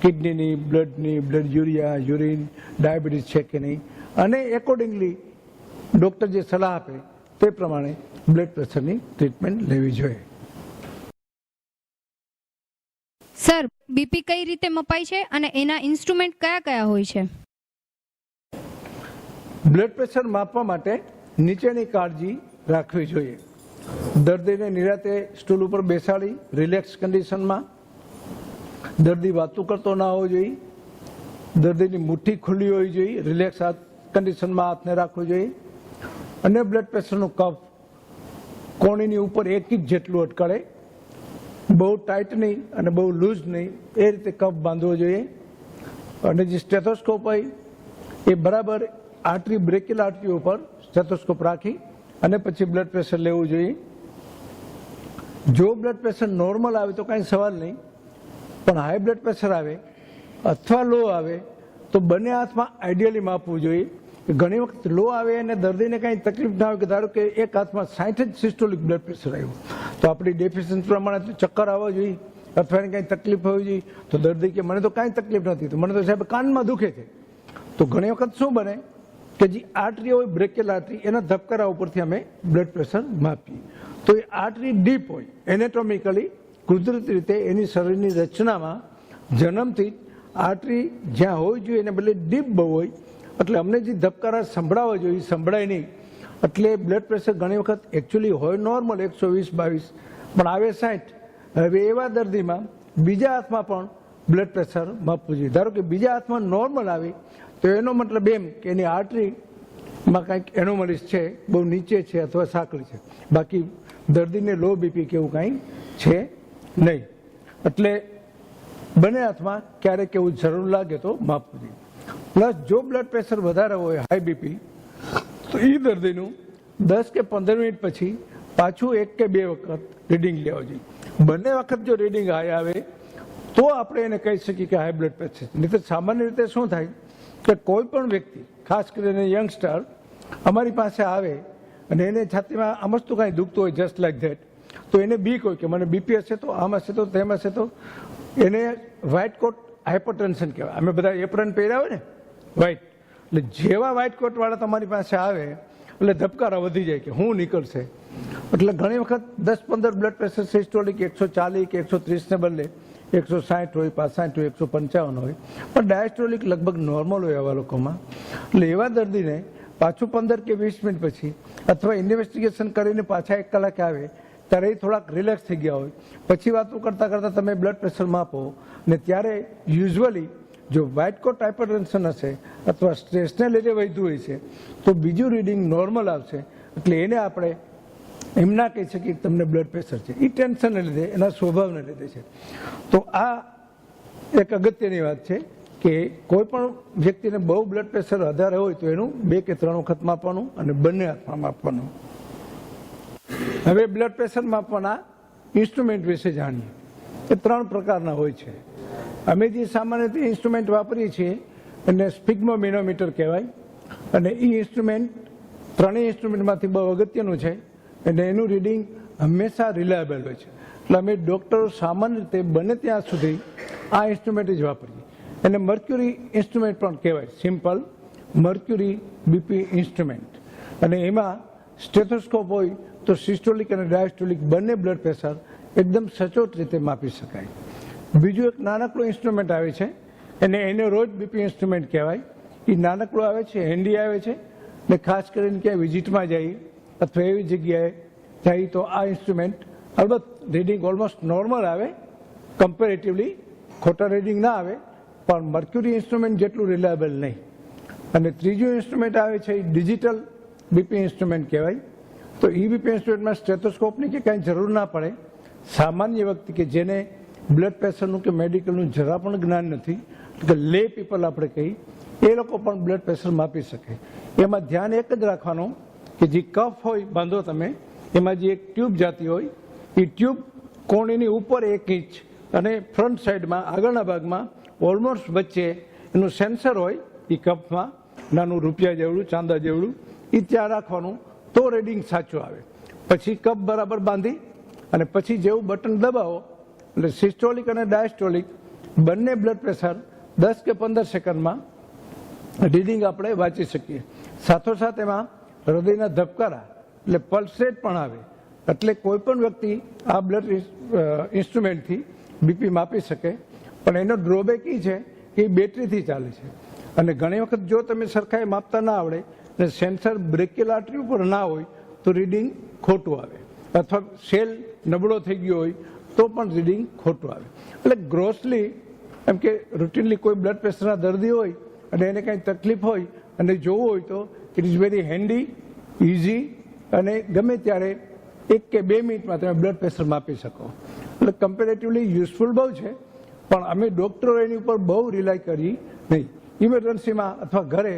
કિડનીની, બ્લડની, બ્લડ યુરિયા, યુરિન, ડાયાબિટીસ છે કે નહીં, અને એકોર્ડિંગલી ડૉક્ટર જે સલાહ આપે તે પ્રમાણે બ્લડ પ્રેશરની ટ્રીટમેન્ટ લેવી જોઈએ. સર, બીપી કઈ રીતે મપાય છે અને એના ઇન્સ્ટ્રુમેન્ટ કયા કયા હોય છે? બ્લડ પ્રેશર માપવા માટે નીચેની કાળજી રાખવી જોઈએ. દર્દીને નિરાતે સ્ટૂલ ઉપર બેસાડી રિલેક્સ કન્ડિશનમાં, દર્દી વાતું કરતો ના હોવો જોઈએ, દર્દીની મુઠ્ઠી ખુલ્લી હોવી જોઈએ, રિલેક્સ કન્ડિશનમાં હાથને રાખવું જોઈએ, અને બ્લડ પ્રેશરનું કફ કોણીની ઉપર 1 ઇંચ જેટલું અટકળે, બહુ ટાઈટ નહીં અને બહુ લૂઝ નહીં, એ રીતે કફ બાંધવો જોઈએ. અને જે સ્ટેથોસ્કોપ હોય એ બરાબર આર્ટરી, બ્રેકિયલ આર્ટરી ઉપર સ્ટેથોસ્કોપ રાખી અને પછી બ્લડ પ્રેશર લેવું જોઈએ. જો બ્લડ પ્રેશર નોર્મલ આવે તો કાંઈ સવાલ નહીં, પણ હાઈ બ્લડ પ્રેશર આવે અથવા લો આવે તો બંને હાથમાં આઈડિયલી માપવું જોઈએ. ઘણી વખત લો આવે અને દર્દીને કાંઈ તકલીફ ના આવે, કે ધારો કે એક હાથમાં 60 જ સિસ્ટોલિક બ્લડ પ્રેશર આવ્યું તો આપણી ડેફિશિયન્સી પ્રમાણે ચક્કર આવવા જોઈએ અથવા એને કાંઈ તકલીફ હોવી જોઈએ, તો દર્દી કે મને તો કાંઈ તકલીફ નથી, તો મને તો સાહેબ કાનમાં દુખે છે. તો ઘણી વખત શું બને કે જે આર્ટરી હોય, બ્રેકિયલ આર્ટરી, એના ધબકારા ઉપરથી અમે બ્લડ પ્રેશર માપીએ. તો એ આર્ટરી ડીપ હોય, એનેટોમિકલી કુદરતી રીતે એની શરીરની રચનામાં જન્મથી જ આર્ટરી જ્યાં હોવી જોઈએ એને બદલે ડીપ બહુ હોય, એટલે અમને જે ધબકારા સંભળાવવા જોઈએ સંભળાય નહીં, એટલે બ્લડ પ્રેશર ઘણી વખત એકચ્યુઅલી હોય નોર્મલ 120-22 પણ આવે 60. હવે એવા દર્દીમાં બીજા હાથમાં પણ બ્લડ પ્રેશર માપવું જોઈએ. ધારો કે બીજા હાથમાં નોર્મલ આવે તો એનો મતલબ એમ કે એની આર્ટરીમાં કાંઈક એનોમલીસ છે, બહુ નીચે છે અથવા સાંકળી છે. બાકી દર્દીને લો બીપી કે એવું કાંઈ છે નહીં. એટલે બંને હાથમાં ક્યારેક એવું જરૂર લાગે તો માપવું જોઈએ. પ્લસ જો બ્લડ પ્રેશર વધારે હોય, હાઈ બીપી, તો એ દર્દીનું 10 કે 15 મિનિટ પછી પાછું 1 કે 2 વખત રીડિંગ લેવા જોઈએ. બંને વખત જો રીડિંગ હાઈ આવે તો આપણે એને કહી શકીએ કે હાઈ બ્લડ પ્રેશર. નહીં તો સામાન્ય રીતે શું થાય કે કોઈ પણ વ્યક્તિ, ખાસ કરીને યંગસ્ટર, અમારી પાસે આવે અને એને છાતીમાં આમ વસ્તુ કાંઈ દુખતું હોય જસ્ટ લાઈક ધેટ, તો એને બીક હોય કે મને બીપી હશે તો આમ હશે તો તેમ હશે, તો એને વ્હાઇટ કોટ હાઇપરટેન્શન કહેવાય. અમે બધા એપ્રન પહેર્યા હોય ને વ્હાઇટ, એટલે જેવા વ્હાઇટ કોટવાળા તમારી પાસે આવે એટલે ધબકારા વધી જાય કે હું નીકળશે. એટલે ઘણી વખત 10-15 બ્લડ પ્રેશર સિસ્ટોલિક 140 કે 130 ને બદલે 160 હોય, 65 હોય, 155 હોય, પણ ડાયસ્ટોલિક લગભગ નોર્મલ હોય આવા લોકોમાં. એટલે એવા દર્દીને પાછું 15 કે 20 મિનિટ પછી અથવા ઇન્વેસ્ટિગેશન કરીને પાછા 1 કલાકે આવે ત્યારે એ થોડાક રિલેક્સ થઈ ગયા હોય, પછી વાતો કરતાં કરતાં તમે બ્લડ પ્રેશર માપો ને ત્યારે યુઝ્યુઅલી જો વ્હાઇટ કોટ હાઇપરટેન્શન હશે અથવા સ્ટ્રેસને લીધે વધ્યું હોય છે તો બીજું રીડિંગ નોર્મલ આવશે. એટલે એને આપણે એમ ના કહી શકીએ કે તમને બ્લડ પ્રેશર છે, એ ટેન્શનને લીધે, એના સ્વભાવને લીધે છે. તો આ એક અગત્યની વાત છે કે કોઈ પણ વ્યક્તિને બહુ બ્લડ પ્રેશર વધારે હોય તો એનું 2 કે 3 વખત માપવાનું અને બંને હાથમાં માપવાનું. હવે બ્લડ પ્રેશર માપવાના ઇન્સ્ટ્રુમેન્ટ વિશે જાણીએ. એ 3 પ્રકારના હોય છે. અમે જે સામાન્ય રીતે ઇન્સ્ટ્રુમેન્ટ વાપરીએ છીએ એને સ્પિગ્મોમેનોમીટર કહેવાય, અને એ ઇન્સ્ટ્રુમેન્ટ 3 ઇન્સ્ટ્રુમેન્ટમાંથી બહુ અગત્યનું છે અને એનું રીડિંગ હંમેશા રિલાયબલ હોય છે. એટલે અમે ડૉક્ટરો સામાન્ય રીતે બને ત્યાં સુધી આ ઇન્સ્ટ્રુમેન્ટ જ વાપરીએ. એને મર્ક્યુરી ઇન્સ્ટ્રુમેન્ટ પણ કહેવાય, સિમ્પલ મર્ક્યુરી બીપી ઇન્સ્ટ્રુમેન્ટ. અને એમાં સ્ટેથોસ્કોપ હોય તો સિસ્ટોલિક અને ડાયસ્ટોલિક બંને બ્લડ પ્રેશર એકદમ સચોટ રીતે માપી શકાય. બીજું એક નાનકડું ઇન્સ્ટ્રુમેન્ટ આવે છે, એને રોજ બીપી ઇન્સ્ટ્રુમેન્ટ કહેવાય. એ નાનકડું આવે છે, હેન્ડી આવે છે, ને ખાસ કરીને ક્યાંય વિઝિટમાં જઈએ અથવા એવી જગ્યાએ જઈએ તો આ ઇન્સ્ટ્રુમેન્ટ અલબત્ત રીડિંગ ઓલમોસ્ટ નોર્મલ આવે, કમ્પેરેટિવલી ખોટા રીડિંગ ના આવે, પણ મર્ક્યુરી ઇન્સ્ટ્રુમેન્ટ જેટલું રિલાયબલ નહીં. અને ત્રીજું ઇન્સ્ટ્રુમેન્ટ આવે છે એ ડિજિટલ બીપી ઇન્સ્ટ્રુમેન્ટ કહેવાય. તો એ બીપી ઇન્સ્ટ્રુમેન્ટમાં સ્ટેથોસ્કોપની કે કાંઈ જરૂર ના પડે. સામાન્ય વ્યક્તિ કે જેને બ્લડ પ્રેશરનું કે મેડિકલનું જરા પણ જ્ઞાન નથી, કે લે પીપલ આપણે કહીએ, એ લોકો પણ બ્લડ પ્રેશર માપી શકે. એમાં ધ્યાન એક જ રાખવાનું કે જે કફ હોય બાંધો તમે, એમાં જે એક ટ્યુબ જાતી હોય, એ ટ્યુબ કોણીની ઉપર 1 ઇંચ અને ફ્રન્ટ સાઈડમાં આગળના ભાગમાં ઓલમોસ્ટ વચ્ચે એનું સેન્સર હોય, એ કફમાં નાનું રૂપિયા જેવડું, ચાંદા જેવડું, એ ત્યાં રાખવાનું તો રીડિંગ સાચું આવે. પછી કફ બરાબર બાંધી અને પછી જેવું બટન દબાવો એટલે સિસ્ટોલિક અને ડાયસ્ટોલિક બંને બ્લડ પ્રેશર 10 કે 15 સેકન્ડમાં રીડિંગ આપણે વાંચી શકીએ. સાથોસાથ એમાં હૃદયના ધબકારા એટલે પલ્સ રેટ પણ આવે. એટલે કોઈ પણ વ્યક્તિ આ બ્લડ ઇન્સ્ટ્રુમેન્ટથી બીપી માપી શકે. પણ એનો ડ્રોબેક એ છે કે એ બેટરીથી ચાલે છે, અને ઘણી વખત જો તમે સરખાએ માપતા ના આવડે અને સેન્સર બ્રેકિયલ આર્ટરી ઉપર ના હોય તો રીડિંગ ખોટું આવે, અથવા સેલ નબળો થઈ ગયો હોય તો પણ રીડિંગ ખોટું આવે. એટલે ગ્રોસલી એમ કે રૂટીનલી કોઈ બ્લડ પ્રેશરના દર્દી હોય અને એને કાંઈ તકલીફ હોય અને જોવું હોય તો it is very handy, easy, અને ગમે ત્યારે 1 કે 2 મિનિટમાં તમે બ્લડ પ્રેશર માપી શકો. એટલે કમ્પેરેટિવલી યુઝફુલ બહુ છે, પણ અમે ડૉક્ટરો એની ઉપર બહુ રિલાય કરી નહીં. ઇમરજન્સીમાં અથવા ઘરે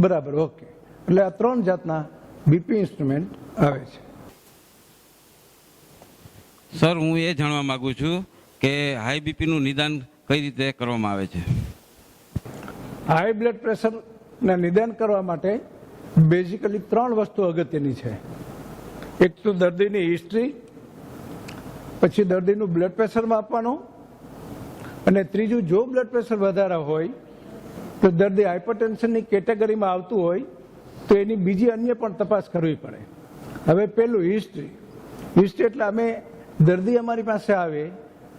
બરાબર ઓકે. એટલે આ 3 જાતના બીપી ઇન્સ્ટ્રુમેન્ટ આવે છે. સર, હું એ જાણવા માંગુ છું કે હાઈ બીપીનું નિદાન કઈ રીતે કરવામાં આવે છે? હાઈ બ્લડ પ્રેશરના નિદાન કરવા માટે બેઝિકલી 3 વસ્તુ અગત્યની છે. એક તો દર્દીની હિસ્ટ્રી, પછી દર્દીનું બ્લડ પ્રેશર માપવાનું, અને ત્રીજું જો બ્લડ પ્રેશર વધારે હોય તો દર્દી હાઇપરટેન્શનની કેટેગરીમાં આવતું હોય તો એની બીજી અન્ય પણ તપાસ કરવી પડે. હવે પહેલું હિસ્ટ્રી. હિસ્ટ્રી એટલે અમે દર્દી અમારી પાસે આવે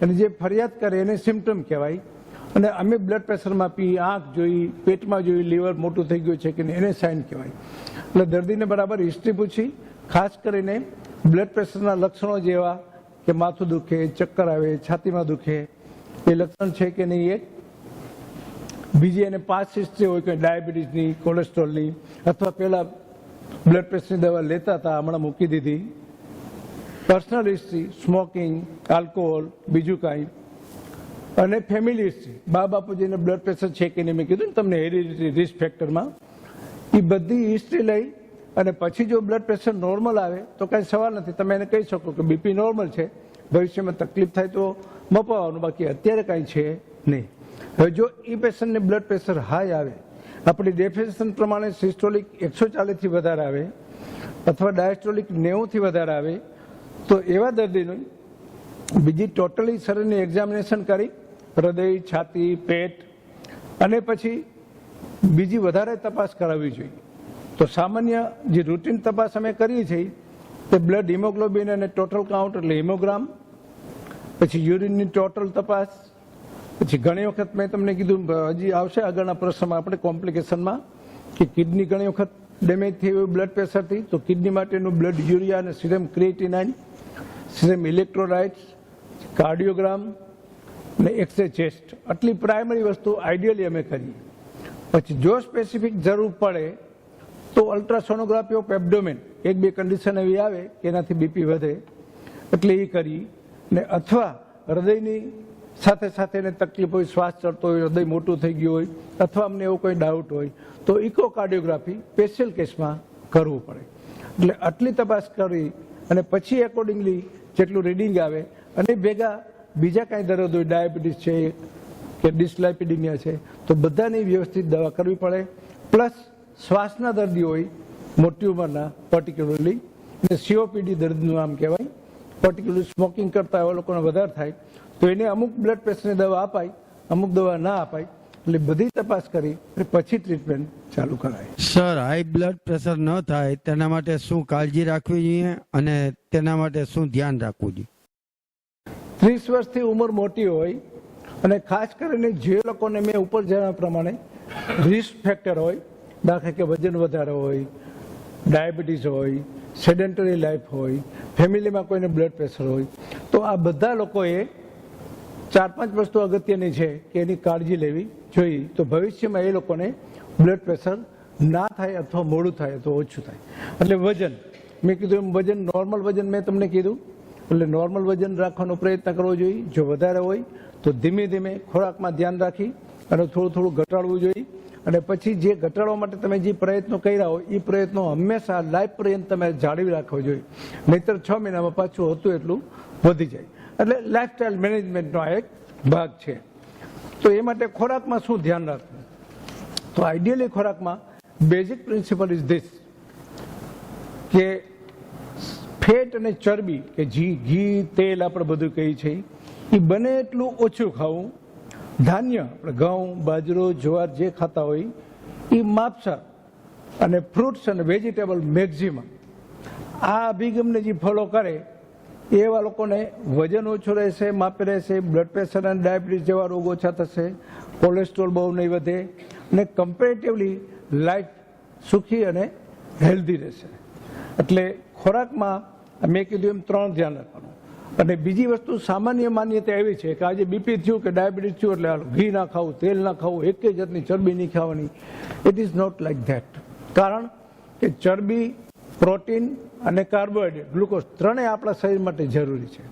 અને જે ફરિયાદ કરે એને સિમ્ટમ કહેવાય. અને અમે બ્લડ પ્રેશર માપી, આંખ જોઈ, પેટમાં જોઈ, લીવર મોટું થઈ ગયું છે કે નહીં, એને સાઇન કહેવાય. એટલે દર્દીને બરાબર હિસ્ટ્રી પૂછી, ખાસ કરીને બ્લડ પ્રેશરના લક્ષણો જેવા કે માથું દુખે, ચક્કર આવે, છાતીમાં દુખે, એ લક્ષણ છે કે નહીં એક. બીજી એને પાસ હિસ્ટ્રી હોય કે ડાયાબિટીસની, કોલેસ્ટ્રોલની, અથવા પહેલાં બ્લડ પ્રેશરની દવા લેતા હતા, હમણાં મૂકી દીધી. પર્સનલ હિસ્ટ્રી, સ્મોકિંગ, આલ્કોહોલ, બીજું કાંઈ. અને ફેમિલી હિસ્ટ્રી, બા બાપુજીને બ્લડ પ્રેશર છે કે નહીં, મેં કીધું ને તમને હેરિડિટી રિસ્ક ફેક્ટરમાં, એ બધી હિસ્ટ્રી લઈ અને પછી જો બ્લડ પ્રેશર નોર્મલ આવે તો કાંઈ સવાલ નથી, તમે એને કહી શકો કે બીપી નોર્મલ છે, ભવિષ્યમાં તકલીફ થાય તો મપાવવાનું, બાકી અત્યારે કાંઈ છે નહીં. હવે જો એ પેશન્ટને બ્લડ પ્રેશર હાઈ આવે, આપણી ડેફિનેશન પ્રમાણે સિસ્ટોલિક 140થી વધારે આવે અથવા ડાયસ્ટોલિક 90થી વધારે આવે, તો એવા દર્દીનું બીજી ટોટલી શરીરની એક્ઝામિનેશન કરી, હૃદય, છાતી, પેટ અને પછી બીજી વધારે તપાસ કરાવવી જોઈએ. તો સામાન્ય જે રૂટીન તપાસ અમે કરીએ છીએ તે બ્લડ હિમોગ્લોબિન અને ટોટલ કાઉન્ટ એટલે હિમોગ્રામ, પછી યુરિનની ટોટલ તપાસ, પછી ઘણી વખત મેં તમને કીધું, હજી આવશે આગળના પ્રશ્નમાં આપણે કોમ્પ્લિકેશનમાં, કે કિડની ઘણી વખત ડેમેજ થઈ હોય બ્લડ પ્રેશરથી, તો કિડની માટેનું બ્લડ યુરિયા અને serum creatinine, serum electrolytes, cardiogram અને એક્સરે ચેસ્ટ, આટલી પ્રાઇમરી વસ્તુ આઈડિયલી અમે કરીએ. પછી જો સ્પેસિફિક જરૂર પડે તો અલ્ટ્રાસોનોગ્રાફી ઓફ એબ્ડોમેન, એક બે કન્ડિશન એવી આવે કે એનાથી બીપી વધે એટલે એ કરી, ને અથવા હૃદયની સાથે સાથે એને તકલીફ હોય, શ્વાસ ચડતો હોય, હૃદય મોટું થઈ ગયું હોય, અથવા અમને એવો કોઈ ડાઉટ હોય તો ઇકોકાર્ડિયોગ્રાફી સ્પેશિયલ કેસમાં કરવું પડે. એટલે આટલી તપાસ કરી અને પછી એકોર્ડિંગલી જેટલું રીડિંગ આવે અને ભેગા બીજા કાંઈ દર્દ હોય, ડાયાબિટીસ છે કે ડિસ્લાઇપિડિમિયા છે, તો બધાની વ્યવસ્થિત દવા કરવી પડે. પ્લસ શ્વાસના દર્દી હોય મોટી ઉંમરના, પર્ટિક્યુલરલી COPD દર્દનું આમ કહેવાય, પર્ટિક્યુલરલી સ્મોકિંગ કરતા એવા લોકોને વધારે થાય, તો એને અમુક બ્લડ પ્રેશરની દવા અપાય, અમુક દવા ના અપાય. એટલે બધી તપાસ કરી અને પછી ટ્રીટમેન્ટ ચાલુ કરાય. સર, હાઈ બ્લડ પ્રેશર ન થાય તેના માટે શું કાળજી રાખવી જોઈએ અને તેના માટે શું ધ્યાન રાખવું જોઈએ? 30 વર્ષથી ઉંમર મોટી હોય અને ખાસ કરીને જે લોકોને મેં ઉપર જણાવ્યા પ્રમાણે રિસ્ક ફેક્ટર હોય, દાખલા કે વજન વધારે હોય, ડાયાબિટીસ હોય, સેડેન્ટરી લાઈફ હોય, ફેમિલીમાં કોઈને બ્લડ પ્રેશર હોય, તો આ બધા લોકોએ 4-5 વસ્તુ અગત્યની છે કે એની કાળજી લેવી જોઈએ. તો ભવિષ્યમાં એ લોકોને બ્લડ પ્રેશર ના થાય અથવા મોડું થાય તો ઓછું થાય. એટલે વજન, મેં કીધું એમ વજન, નોર્મલ વજન મેં તમને કીધું, એટલે નોર્મલ વજન રાખવાનો પ્રયત્ન કરવો જોઈએ. જો વધારે હોય તો ધીમે ધીમે ખોરાકમાં ધ્યાન રાખી અને થોડું થોડું ઘટાડવું જોઈએ. અને પછી જે ઘટાડવા માટે તમે જે પ્રયત્નો કર્યા હોય એ પ્રયત્નો હંમેશા લાઈફ પર્યંત તમે જાળવી રાખવો જોઈએ, નહીતર 6 મહિનામાં પાછું હતું એટલું વધી જાય. એટલે લાઈફસ્ટાઈલ મેનેજમેન્ટનો આ એક ભાગ છે. તો એ માટે ખોરાકમાં શું ધ્યાન રાખવું? તો આઈડિયલી ખોરાકમાં બેઝિક પ્રિન્સિપલ ઇઝ ધીસ, કે ફેટ અને ચરબી કે ઘી, તેલ આપણે બધું કહીએ છીએ, એ બને એટલું ઓછું ખાવું. ધાન્ય, આપણે ઘઉં, બાજરો, જુવાર જે ખાતા હોય એ માપસર, અને ફ્રૂટ્સ અને વેજીટેબલ મેક્ઝિમમ. આ અભિગમને જે ફોલો કરે એવા લોકોને વજન ઓછું રહેશે, માપે રહેશે, બ્લડ પ્રેશર અને ડાયાબિટીસ જેવા રોગ ઓછા થશે, કોલેસ્ટ્રોલ બહુ નહીં વધે, અને કમ્પેરેટિવલી લાઈફ સુખી અને હેલ્ધી રહેશે. એટલે ખોરાકમાં મેં કીધું એમ 3 ધ્યાન રાખવાનું. અને બીજી વસ્તુ સામાન્ય માન્યતા એવી છે કે આજે બીપી થયું કે ડાયાબિટીસ થયું એટલે ઘી ના ખાવું, તેલ ના ખાવું, એક જાતની ચરબી નહીં ખાવાની. It is not like that. કારણ કે ચરબી, પ્રોટીન અને કાર્બોહાઈડ્રેટ, ગ્લુકોઝ ત્રણેય આપણા શરીર માટે જરૂરી છે.